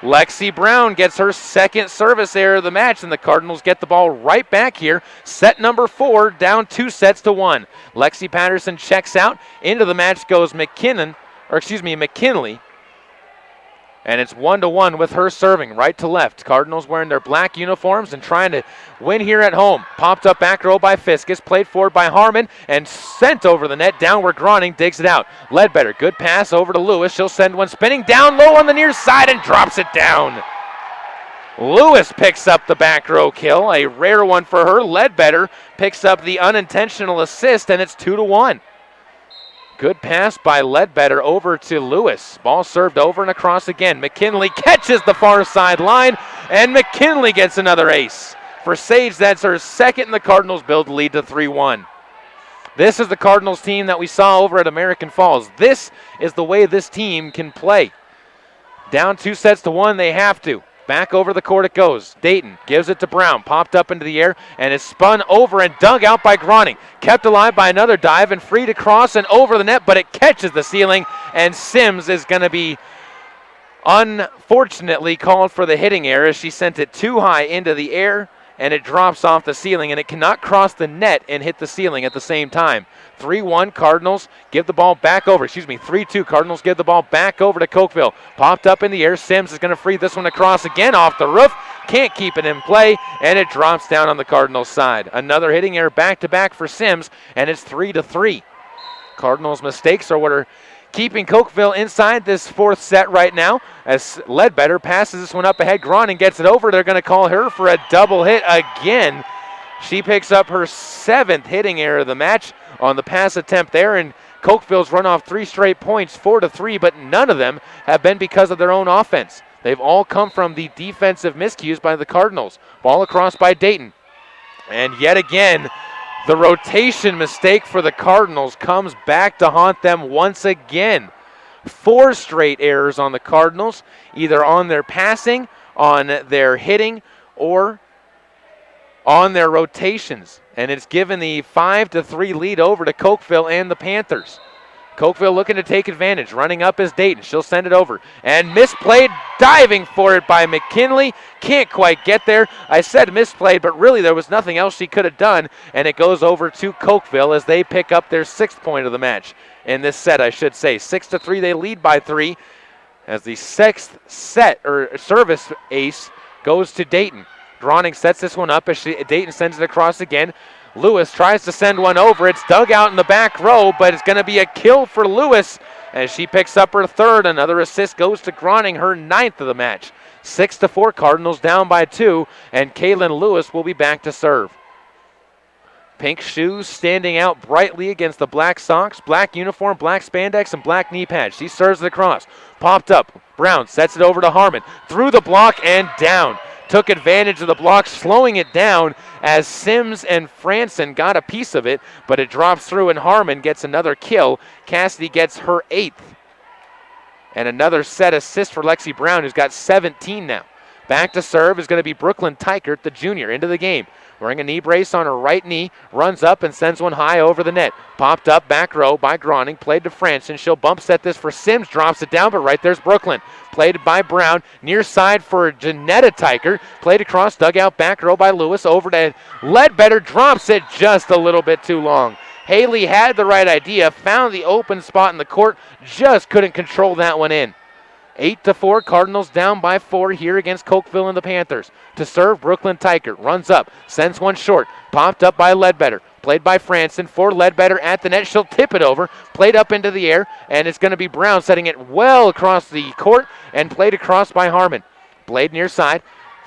Lexi Brown gets her second service error of the match, and the Cardinals get the ball right back here. Set number 4, down 2-1. Lexi Patterson checks out. Into the match goes McKinley. And it's 1-1 with her serving right to left. Cardinals wearing their black uniforms and trying to win here at home. Popped up back row by Fiskus, played forward by Harmon, and sent over the net down where Groning digs it out. Ledbetter, good pass over to Lewis. She'll send one spinning down low on the near side and drops it down. Lewis picks up the back row kill, a rare one for her. Ledbetter picks up the unintentional assist, and it's 2-1. Good pass by Ledbetter over to Lewis. Ball served over and across again. McKinley catches the far sideline, and McKinley gets another ace. For Sage, that's her second, and the Cardinals build the lead to 3-1. This is the Cardinals team that we saw over at American Falls. This is the way this team can play. Down 2-1, they have to. Back over the court it goes. Dayton gives it to Brown. Popped up into the air and is spun over and dug out by Groning. Kept alive by another dive and free to cross and over the net, but it catches the ceiling, and Sims is going to be unfortunately called for the hitting error as she sent it too high into the air, and it drops off the ceiling, and it cannot cross the net and hit the ceiling at the same time. 3-1 Cardinals give the ball back over. 3-2 Cardinals give the ball back over to Cokeville. Popped up in the air. Sims is going to free this one across again off the roof. Can't keep it in play, and it drops down on the Cardinals side. Another hitting error back-to-back for Sims, and it's 3-3. Cardinals' mistakes are what are keeping Cokeville inside this fourth set right now as Ledbetter passes this one up ahead. Groning gets it over. They're going to call her for a double hit again. She picks up her 7th hitting error of the match on the pass attempt there, and Cokeville's run off 3 straight points, 4-3, but none of them have been because of their own offense. They've all come from the defensive miscues by the Cardinals. Ball across by Dayton. And yet again, the rotation mistake for the Cardinals comes back to haunt them once again. 4 straight errors on the Cardinals, either on their passing, on their hitting, or on their rotations. And it's given the 5-3 lead over to Cokeville and the Panthers. Cokeville looking to take advantage. Running up is Dayton. She'll send it over. And misplayed, diving for it by McKinley. Can't quite get there. I said misplayed, but really there was nothing else she could have done. And it goes over to Cokeville as they pick up their 6th point of the match. In this set, I should say. 6-3, they lead by 3. As the 6th set, or service ace, goes to Dayton. Groning sets this one up as Dayton sends it across again. Lewis tries to send one over. It's dug out in the back row, but it's going to be a kill for Lewis as she picks up her 3rd. Another assist goes to Groning, her 9th of the match. 6-4, Cardinals down by 2, and Kaylin Lewis will be back to serve. Pink shoes standing out brightly against the black socks, black uniform, black spandex, and black knee pads. She serves it across. Popped up. Brown sets it over to Harmon. Through the block and down. Took advantage of the block, slowing it down, as Sims and Franson got a piece of it, but it drops through and Harmon gets another kill. Cassidy gets her 8th. And another set assist for Lexi Brown, who's got 17 now. Back to serve is going to be Brooklyn Tykert, the junior, into the game. Wearing a knee brace on her right knee, runs up and sends one high over the net. Popped up back row by Groning, played to Franson. She'll bump set this for Sims, drops it down, but right there's Brooklyn. Played by Brown, near side for Janetta Tykert. Played across, dugout back row by Lewis, over to Ledbetter, drops it just a little bit too long. Haley had the right idea, found the open spot in the court, just couldn't control that one in. 8-4, Cardinals down by 4 here against Cokeville and the Panthers. To serve, Brooklyn Tykert runs up, sends one short, popped up by Ledbetter. Played by Franson for Ledbetter at the net. She'll tip it over, played up into the air, and it's going to be Brown setting it well across the court and played across by Harmon. Blade near side.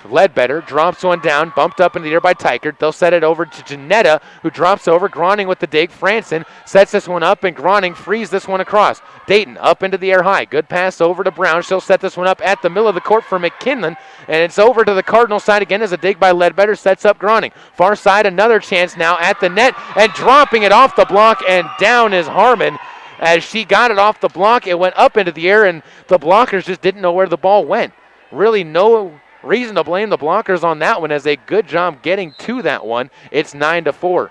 Ledbetter drops one down, bumped up into the air by Tykert. They'll set it over to Janetta, who drops over. Groning with the dig. Franson sets this one up, and Groning frees this one across. Dayton up into the air high. Good pass over to Brown. She'll set this one up at the middle of the court for McKinley, and it's over to the Cardinal side again as a dig by Ledbetter sets up Groning. Far side, another chance now at the net, and dropping it off the block, and down is Harmon. As she got it off the block, it went up into the air, and the blockers just didn't know where the ball went. Really no reason to blame the blockers on that one, as a good job getting to that one. It's 9-4.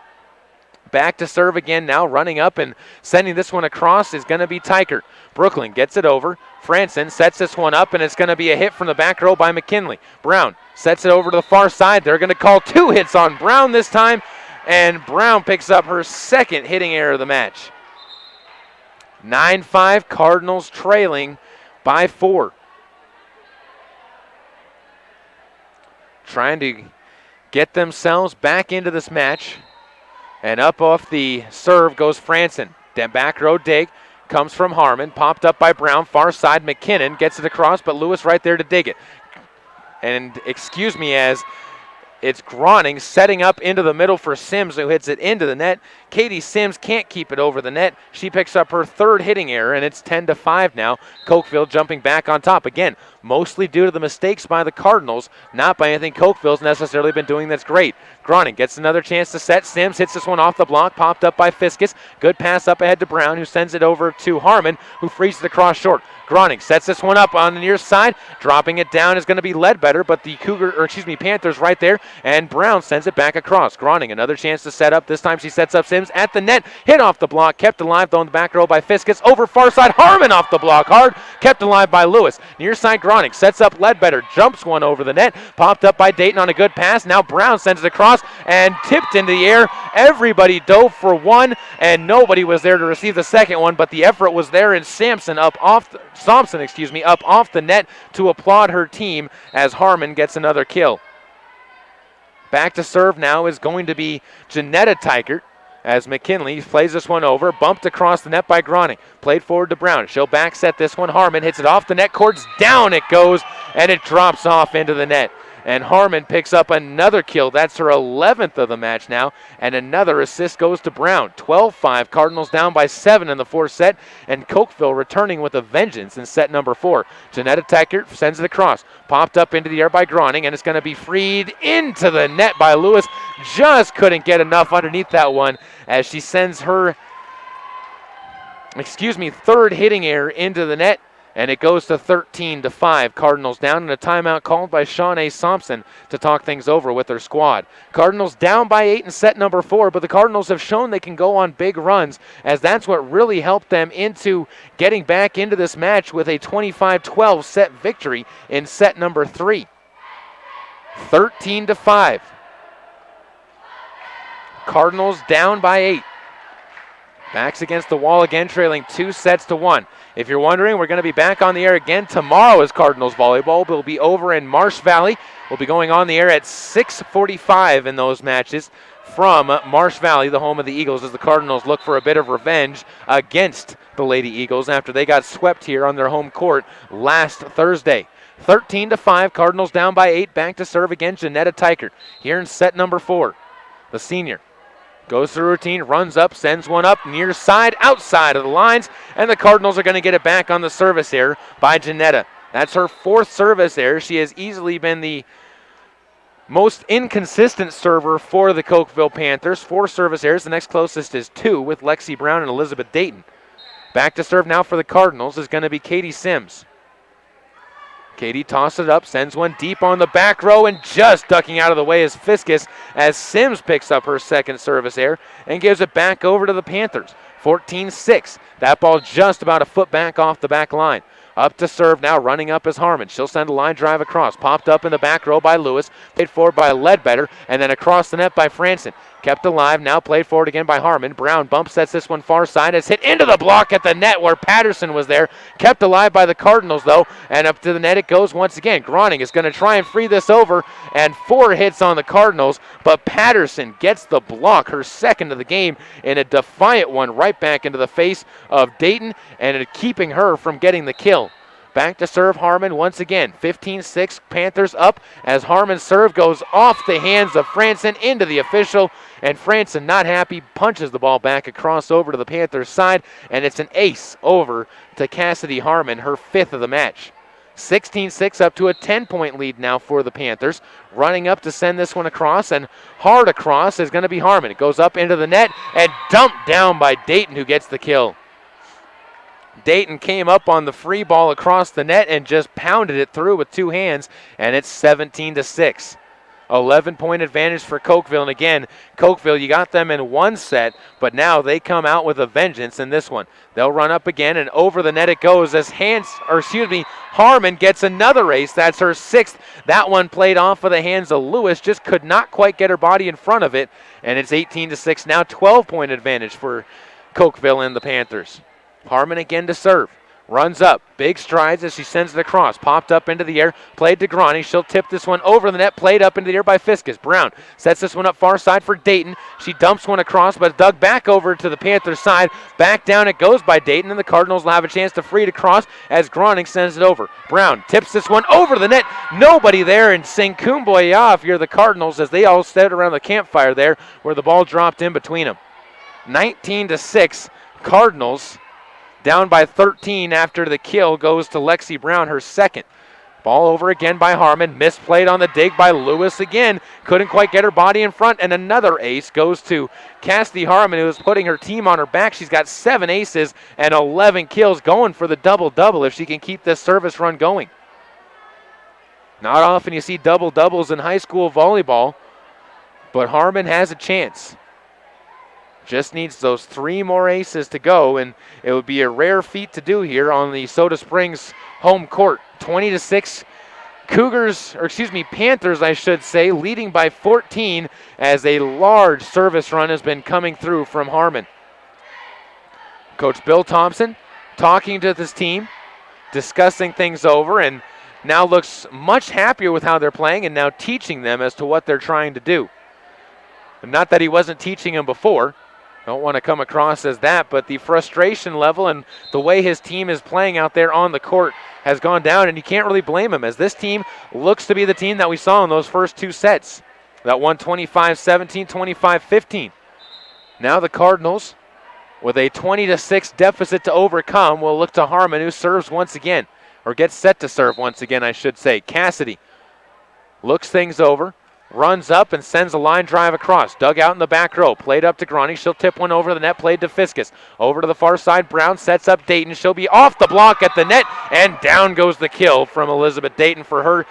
Back to serve again now, running up and sending this one across is going to be Tykert. Brooklyn gets it over. Franson sets this one up, and it's going to be a hit from the back row by McKinley. Brown sets it over to the far side. They're going to call 2 hits on Brown this time, and Brown picks up her 2nd hitting error of the match. 9-5, Cardinals trailing by 4. Trying to get themselves back into this match. And up off the serve goes Franson. Then back row dig comes from Harmon. Popped up by Brown. Far side, McKinnon gets it across, but Lewis right there to dig it. And excuse me, as it's Groning setting up into the middle for Sims, who hits it into the net. Katie Sims can't keep it over the net. She picks up her 3rd hitting error, and it's 10-5 now. Cokeville jumping back on top. Again, mostly due to the mistakes by the Cardinals, not by anything Cokeville's necessarily been doing that's great. Groning gets another chance to set. Sims hits this one off the block, popped up by Fiskus. Good pass up ahead to Brown, who sends it over to Harmon, who frees it across short. Groning sets this one up on the near side. Dropping it down is going to be Ledbetter, but the Panthers right there, and Brown sends it back across. Groning, another chance to set up. This time she sets up Sims at the net. Hit off the block, kept alive though in the back row by Fiskus. Over far side, Harmon off the block hard, kept alive by Lewis. Near side, Groning sets up Ledbetter, jumps one over the net, popped up by Dayton on a good pass. Now Brown sends it across and tipped into the air. Everybody dove for one, and nobody was there to receive the second one, but the effort was there, and Thompson up off the net to applaud her team as Harmon gets another kill. Back to serve now is going to be Janetta Tykert, as McKinley plays this one over, bumped across the net by Groning. Played forward to Brown. She'll back set this one. Harmon hits it off the net, cords down it goes, and it drops off into the net. And Harmon picks up another kill. That's her 11th of the match now. And another assist goes to Brown. 12-5. Cardinals down by 7 in the 4th set. And Cokeville returning with a vengeance in set number 4. Janetta Tykert sends it across. Popped up into the air by Groning. And it's going to be freed into the net by Lewis. Just couldn't get enough underneath that one as she sends her, 3rd hitting error into the net. And it goes to 13-5. Cardinals down, and a timeout called by Shawnee Thompson to talk things over with their squad. Cardinals down by 8 in set number 4, but the Cardinals have shown they can go on big runs, as that's what really helped them into getting back into this match with a 25-12 set victory in set number 3. 13-5. Cardinals down by 8. Backs against the wall again, trailing 2-1. If you're wondering, we're going to be back on the air again tomorrow as Cardinals Volleyball. We'll be over in Marsh Valley. We'll be going on the air at 6:45 in those matches from Marsh Valley, the home of the Eagles, as the Cardinals look for a bit of revenge against the Lady Eagles after they got swept here on their home court last Thursday. 13-5, Cardinals down by 8. Back to serve again, Janetta Tykert here in set number 4. The senior goes through routine, runs up, sends one up, near side, outside of the lines, and the Cardinals are going to get it back on the service error by Janetta. That's her 4th service error. She has easily been the most inconsistent server for the Cokeville Panthers. 4 service errors. The next closest is 2 with Lexi Brown and Elizabeth Dayton. Back to serve now for the Cardinals is going to be Katie Sims. Katie tosses it up, sends one deep on the back row, and just ducking out of the way is Fiskus as Sims picks up her second service error and gives it back over to the Panthers. 14-6. That ball just about a foot back off the back line. Up to serve now, running up is Harmon. She'll send a line drive across. Popped up in the back row by Lewis. Played forward by Ledbetter, and then across the net by Franson. Kept alive, now played forward again by Harmon. Brown bump sets this one far side. It's hit into the block at the net where Patterson was there. Kept alive by the Cardinals, though, and up to the net it goes once again. Groning is going to try and free this over, and 4 hits on the Cardinals, but Patterson gets the block, her second of the game, in a defiant one right back into the face of Dayton, and keeping her from getting the kill. Back to serve Harmon once again. 15-6, Panthers up as Harmon's serve goes off the hands of Franson into the official, and Franson, not happy, punches the ball back across over to the Panthers side, and it's an ace over to Cassidy Harmon, her 5th of the match. 16-6, up to a 10-point lead now for the Panthers. Running up to send this one across, and hard across is going to be Harmon. It goes up into the net and dumped down by Dayton, who gets the kill. Dayton came up on the free ball across the net and just pounded it through with 2 hands, and it's 17-6. 11-point advantage for Cokeville, and again, Cokeville, you got them in one set, but now they come out with a vengeance in this one. They'll run up again, and over the net it goes as Harmon gets another ace. That's her 6th. That one played off of the hands of Lewis, just could not quite get her body in front of it, and it's 18-6. Now 12-point advantage for Cokeville and the Panthers. Harmon again to serve. Runs up. Big strides as she sends it across. Popped up into the air. Played to Grani. She'll tip this one over the net. Played up into the air by Fiskus. Brown sets this one up far side for Dayton. She dumps one across, but dug back over to the Panthers side. Back down it goes by Dayton, and the Cardinals will have a chance to free it across as Groning sends it over. Brown tips this one over the net. Nobody there, and sing Kumbaya if you're the Cardinals as they all stood around the campfire there where the ball dropped in between them. 19-6, Cardinals. Down by 13 after the kill goes to Lexi Brown, her 2nd. Ball over again by Harmon. Misplayed on the dig by Lewis again. Couldn't quite get her body in front, and another ace goes to Cassidy Harmon, who is putting her team on her back. She's got 7 aces and 11 kills, going for the double-double if she can keep this service run going. Not often you see double-doubles in high school volleyball, but Harmon has a chance. Just needs those 3 more aces to go, and it would be a rare feat to do here on the Soda Springs home court. 20-6, Panthers, I should say, leading by 14 as a large service run has been coming through from Harmon. Coach Bill Thompson talking to this team, discussing things over, and now looks much happier with how they're playing and now teaching them as to what they're trying to do. And not that he wasn't teaching them before. Don't want to come across as that, but the frustration level and the way his team is playing out there on the court has gone down, and you can't really blame him, as this team looks to be the team that we saw in those first 2 sets. That won 25-17, 25-15. Now the Cardinals, with a 20-6 deficit to overcome, will look to Harmon, who serves once again, or gets set to serve once again, I should say. Cassidy looks things over. Runs up and sends a line drive across. Dug out in the back row. Played up to Grani. She'll tip one over the net. Played to Fiskus. Over to the far side. Brown sets up Dayton. She'll be off the block at the net. And down goes the kill from Elizabeth Dayton for her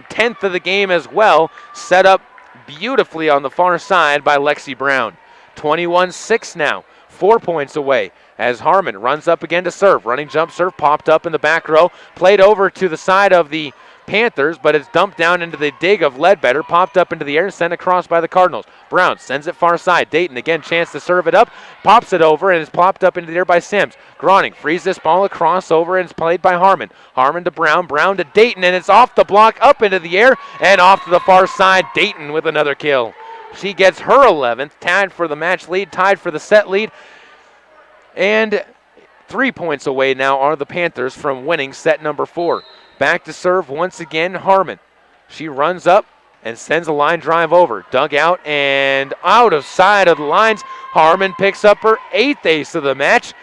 10th of the game as well. Set up beautifully on the far side by Lexi Brown. 21-6 now. 4 points away as Harmon runs up again to serve. Running jump serve. Popped up in the back row. Played over to the side of the Panthers, but it's dumped down into the dig of Ledbetter, popped up into the air, sent across by the Cardinals. Brown sends it far side. Dayton again, chance to serve it up, pops it over, and it's popped up into the air by Sims. Groning frees this ball across over, and it's played by Harmon. Harmon to Brown, Brown to Dayton, and it's off the block, up into the air, and off to the far side. Dayton with another kill. She gets her 11th, tied for the match lead, tied for the set lead, and 3 points away now are the Panthers from winning set number 4. Back to serve once again, Harmon. She runs up and sends a line drive over. Dug out and out of side of the lines. Harmon picks up her 8th ace of the match,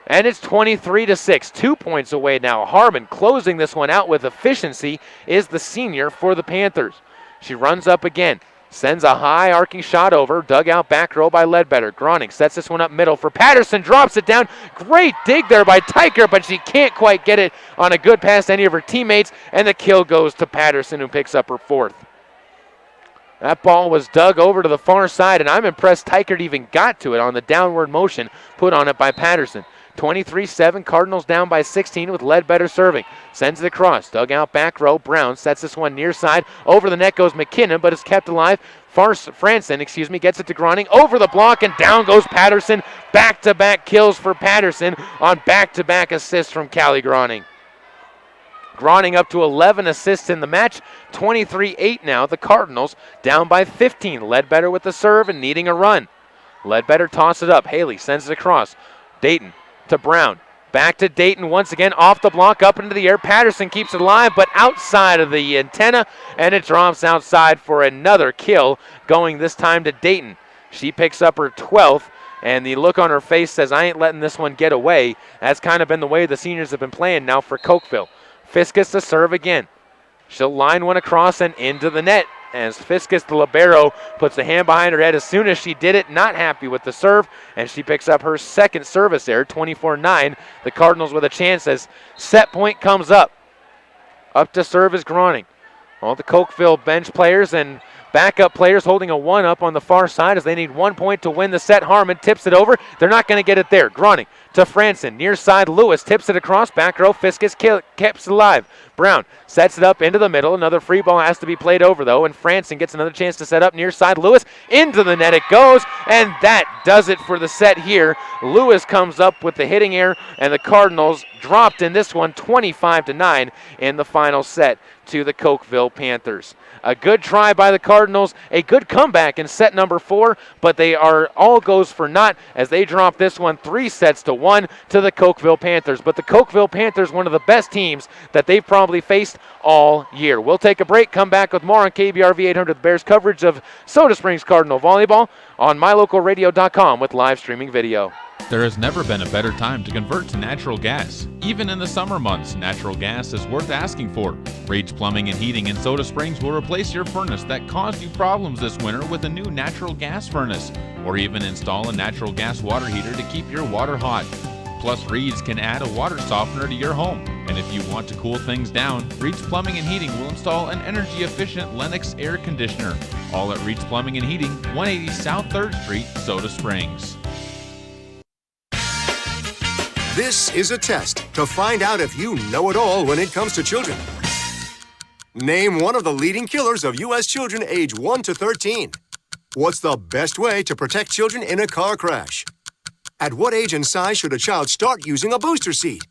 and it's 23-6. 2 points away now. Harmon closing this one out with efficiency is the senior for the Panthers. She runs up again. Sends a high arcing shot over. Dug out back row by Ledbetter. Groning sets this one up middle for Patterson. Drops it down. Great dig there by Tyker, but she can't quite get it on a good pass to any of her teammates. And the kill goes to Patterson, who picks up her 4th. That ball was dug over to the far side, and I'm impressed Tyker even got to it on the downward motion put on it by Patterson. 23-7, Cardinals down by 16 with Ledbetter serving. Sends it across, dug out back row. Brown sets this one near side. Over the net goes McKinnon, but is kept alive. Franson, gets it to Groning. Over the block, and down goes Patterson. Back-to-back kills for Patterson on back-to-back assists from Callie Groning. Groning up to 11 assists in the match. 23-8 now. The Cardinals down by 15. Ledbetter with the serve and needing a run. Ledbetter tosses it up. Haley sends it across. Dayton to Brown. Back to Dayton once again, off the block, up into the air. Patterson keeps it alive, but outside of the antenna, and it drops outside for another kill, going this time to Dayton. She picks up her 12th, and the look on her face says, I ain't letting this one get away. That's kind of been the way the seniors have been playing now for Cokeville. Fiskus to serve again. She'll line one across and into the net, as Fiskus, the libero, puts the hand behind her head as soon as she did it. Not happy with the serve, and she picks up her 2nd service error, 24-9. The Cardinals with a chance as set point comes up. Up to serve is Groning. All the Cokeville bench players and backup players holding a 1-up on the far side as they need 1 point to win the set. Harmon tips it over. They're not going to get it there. Groning to Franson. Near side, Lewis tips it across. Back row, Fiskus keeps it alive. Brown sets it up into the middle. Another free ball has to be played over, though, and Franson gets another chance to set up near side. Lewis into the net it goes, and that does it for the set here. Lewis comes up with the hitting error, and the Cardinals dropped in this one 25-9 in the final set to the Cokeville Panthers. A good try by the Cardinals, a good comeback in set number 4, but they are all goes for naught as they drop this one 3-1 to the Cokeville Panthers. But the Cokeville Panthers, one of the best teams that they've probably faced all year. We'll take a break, come back with more on KBRV 800 Bears coverage of Soda Springs Cardinal volleyball on mylocalradio.com with live streaming video. There has never been a better time to convert to natural gas. Even in the summer months, natural gas is worth asking for. Rage Plumbing and Heating in Soda Springs will replace your furnace that caused you problems this winter with a new natural gas furnace, or even install a natural gas water heater to keep your water hot. Plus, Reed's can add a water softener to your home. And if you want to cool things down, Reed's Plumbing and Heating will install an energy-efficient Lennox air conditioner. All at Reed's Plumbing and Heating, 180 South 3rd Street, Soda Springs. This is a test to find out if you know it all when it comes to children. Name one of the leading killers of U.S. children age 1 to 13. What's the best way to protect children in a car crash? At what age and size should a child start using a booster seat?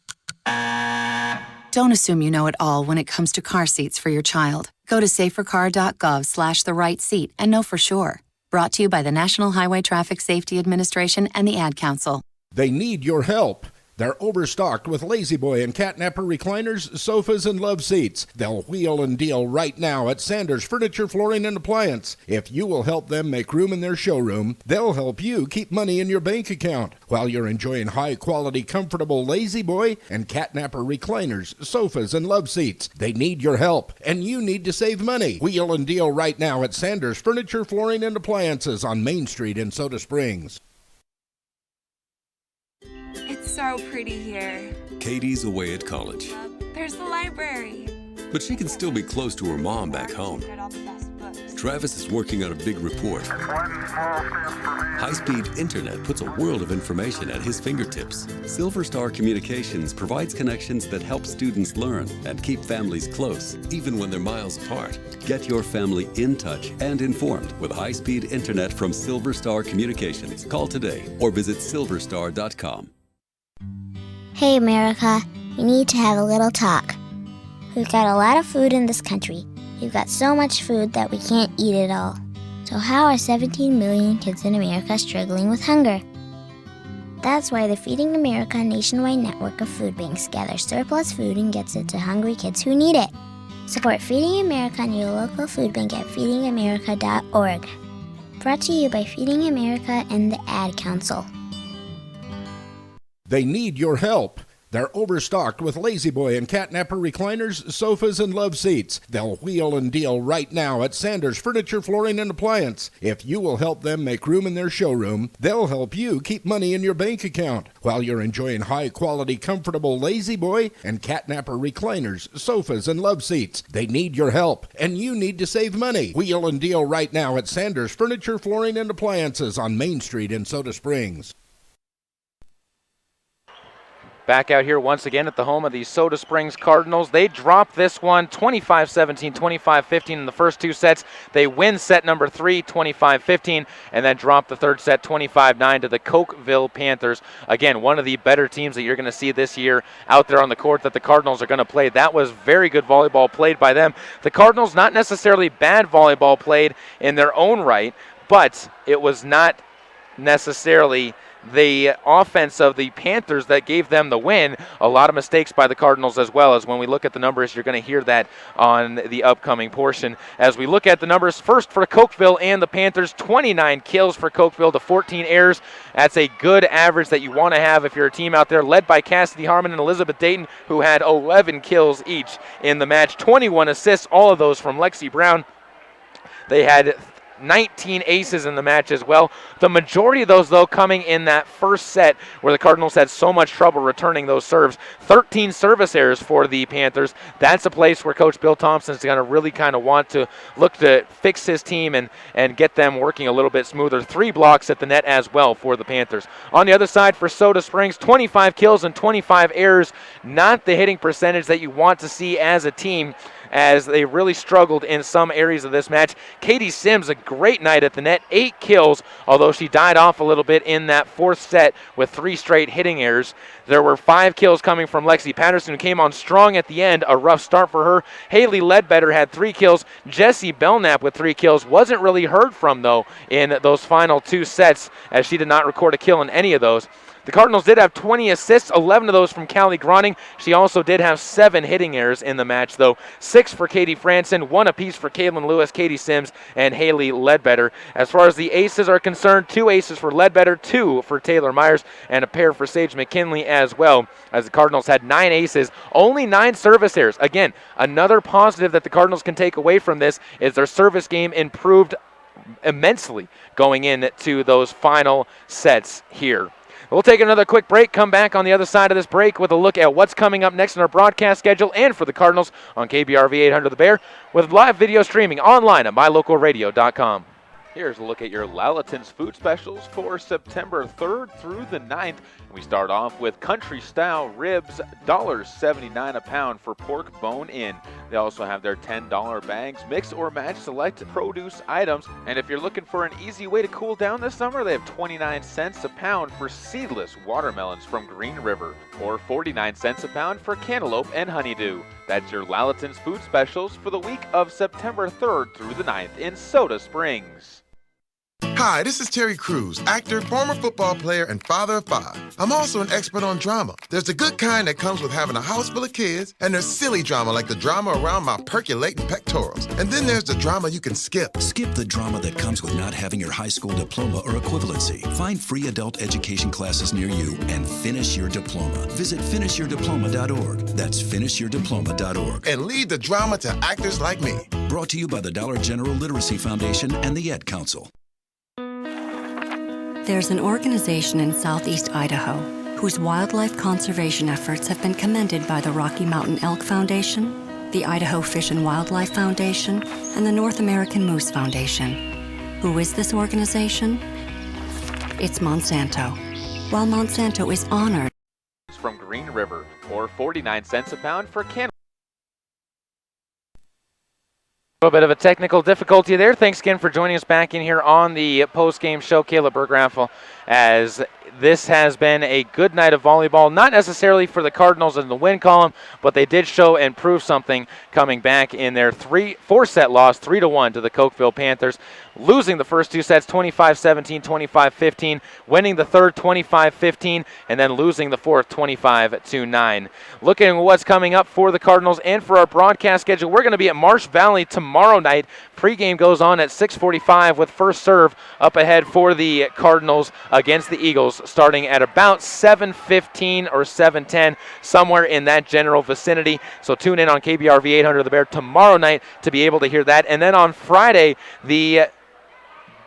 Don't assume you know it all when it comes to car seats for your child. Go to safercar.gov/the-right-seat and know for sure. Brought to you by the National Highway Traffic Safety Administration and the Ad Council. They need your help. They're overstocked with Lazy Boy and Catnapper recliners, sofas, and love seats. They'll wheel and deal right now at Sanders Furniture, Flooring, and Appliance. If you will help them make room in their showroom, they'll help you keep money in your bank account while you're enjoying high-quality, comfortable Lazy Boy and Catnapper recliners, sofas, and love seats. They need your help, and you need to save money. Wheel and deal right now at Sanders Furniture, Flooring, and Appliances on Main Street in Soda Springs. It's so pretty here. Katie's away at college, There's the library. but she can still be close to her mom back home. Travis is working on a big report. High-speed internet puts a world of information at his fingertips. Silver Star Communications provides connections that help students learn and keep families close, even when they're miles apart. Get your family in touch and informed with high-speed internet from Silver Star Communications. Call today or visit silverstar.com. Hey America, we need to have a little talk. We've got a lot of food in this country. We've got so much food that we can't eat it all. So how are 17 million kids in America struggling with hunger? That's why the Feeding America nationwide network of food banks gathers surplus food and gets it to hungry kids who need it. Support Feeding America and your local food bank at feedingamerica.org. Brought to you by Feeding America and the Ad Council. They need your help. They're overstocked with Lazy Boy and Catnapper recliners, sofas, and love seats. They'll wheel and deal right now at Sanders Furniture, Flooring, and Appliance. If you will help them make room in their showroom, they'll help you keep money in your bank account while you're enjoying high-quality, comfortable Lazy Boy and Catnapper recliners, sofas, and love seats. They need your help, and you need to save money. Wheel and deal right now at Sanders Furniture, Flooring, and Appliances on Main Street in Soda Springs. Back out here once again at the home of the Soda Springs Cardinals. They drop this one 25-17, 25-15 in the first two sets. They win set number 3, 25-15, and then drop the third set 25-9 to the Cokeville Panthers. Again, one of the better teams that you're going to see this year out there on the court that the Cardinals are going to play. That was very good volleyball played by them. The Cardinals, not necessarily bad volleyball played in their own right, but it was not necessarily the offense of the Panthers that gave them the win. A lot of mistakes by the Cardinals as well, as when we look at the numbers, you're going to hear that on the upcoming portion. As we look at the numbers, first for Cokeville and the Panthers, 29 kills for Cokeville to 14 errors. That's a good average that you want to have if you're a team out there, led by Cassidy Harmon and Elizabeth Dayton, who had 11 kills each in the match. 21 assists, all of those from Lexi Brown. They had 19 aces in the match as well. The majority of those, though, coming in that first set where the Cardinals had so much trouble returning those serves. 13 service errors for the Panthers. That's a place where Coach Bill Thompson is going to really kind of want to look to fix his team and get them working a little bit smoother. 3 blocks at the net as well for the Panthers. On the other side for Soda Springs, 25 kills and 25 errors. Not the hitting percentage that you want to see as a team, as they really struggled in some areas of this match. Katie Sims, a great night at the net, 8 kills, although she died off a little bit in that fourth set with 3 straight hitting errors. There were 5 kills coming from Lexi Patterson, who came on strong at the end. A rough start for her. Haley Ledbetter had 3 kills. Jessie Belknap with 3 kills. Wasn't really heard from, though, in those final 2 sets, as she did not record a kill in any of those. The Cardinals did have 20 assists, 11 of those from Callie Groning. She also did have 7 hitting errors in the match, though. 6 for Katie Franson, 1 apiece for Caitlin Lewis, Katie Sims, and Haley Ledbetter. As far as the aces are concerned, 2 aces for Ledbetter, 2 for Taylor Myers, and a pair for Sage McKinley as well, as the Cardinals had 9 aces, only 9 service errors. Again, another positive that the Cardinals can take away from this is their service game improved immensely going into those final sets here. We'll take another quick break, come back on the other side of this break with a look at what's coming up next in our broadcast schedule and for the Cardinals on KBRV 800 The Bear, with live video streaming online at mylocalradio.com. Here's a look at your Lalaton's food specials for September 3rd through the 9th. We start off with country style ribs, $1.79 a pound for pork bone-in. They also have their $10 bags, mix or match select produce items. And if you're looking for an easy way to cool down this summer, they have 29 cents a pound for seedless watermelons from Green River, or 49 cents a pound for cantaloupe and honeydew. That's your Lalaton's food specials for the week of September 3rd through the 9th in Soda Springs. Hi, this is Terry Crews, actor, former football player, and father of 5. I'm also an expert on drama. There's the good kind that comes with having a house full of kids, and there's silly drama like the drama around my percolating pectorals. And then there's the drama you can skip. Skip the drama that comes with not having your high school diploma or equivalency. Find free adult education classes near you and finish your diploma. Visit finishyourdiploma.org. That's finishyourdiploma.org. And leave the drama to actors like me. Brought to you by the Dollar General Literacy Foundation and the Ed Council. There's an organization in southeast Idaho whose wildlife conservation efforts have been commended by the Rocky Mountain Elk Foundation, the Idaho Fish and Wildlife Foundation, and the North American Moose Foundation. Who is this organization? It's Monsanto. While Monsanto is honored from Green River, or 49 cents a pound for cantaloupe. A little bit of a technical difficulty there. Thanks again for joining us back in here on the post-game show, Caleb Bergraffel, as this has been a good night of volleyball, not necessarily for the Cardinals in the win column, but they did show and prove something coming back in their 4-set loss, 3-1 to the Cokeville Panthers. losing the first 2 sets 25-17, 25-15, winning the third 25-15, and then losing the fourth 25-9. Looking at what's coming up for the Cardinals and for our broadcast schedule, we're going to be at Marsh Valley tomorrow night. Pregame goes on at 6:45 with first serve up ahead for the Cardinals against the Eagles, starting at about 7:15 or 7:10, somewhere in that general vicinity. So tune in on KBRV 800 The Bear tomorrow night to be able to hear that. And then on Friday, the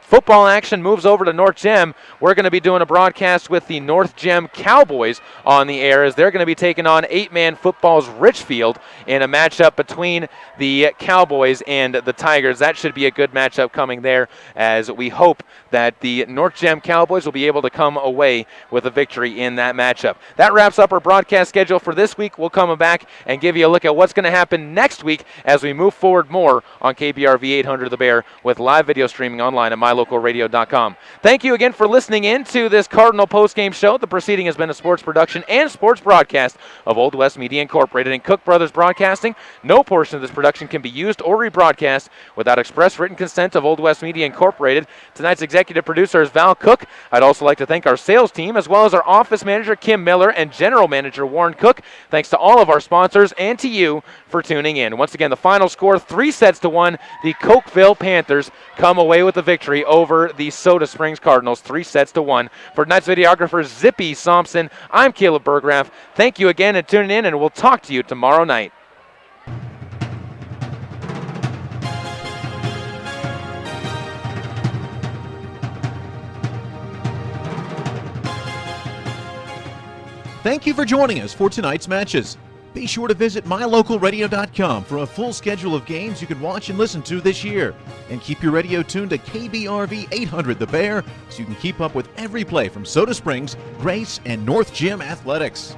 football action moves over to North Gem. We're going to be doing a broadcast with the North Gem Cowboys on the air as they're going to be taking on 8-man football's Richfield in a matchup between the Cowboys and the Tigers. That should be a good matchup coming there, as we hope that the North Gem Cowboys will be able to come away with a victory in that matchup. That wraps up our broadcast schedule for this week. We'll come back and give you a look at what's going to happen next week as we move forward more on KBRV 800 The Bear with live video streaming online at mylocalradio.com. Thank you again for listening in to this Cardinal postgame show. The proceeding has been a sports production and sports broadcast of Old West Media Incorporated and Cook Brothers Broadcasting. No portion of this production can be used or rebroadcast without express written consent of Old West Media Incorporated. Tonight's executive producer is Val Cook. I'd also like to thank our sales team as well as our office manager Kim Miller and general manager Warren Cook. Thanks to all of our sponsors and to you for tuning in. Once again, the final score 3-1. The Cokeville Panthers come away with the victory over the Soda Springs Cardinals 3-1. For tonight's videographer Zippy Thompson, I'm Caleb Berggraf. Thank you again and tuning in, and we'll talk to you tomorrow night. Thank you for joining us for tonight's matches. Be sure to visit mylocalradio.com for a full schedule of games you can watch and listen to this year. And keep your radio tuned to KBRV 800 The Bear so you can keep up with every play from Soda Springs, Grace, and North Gym athletics.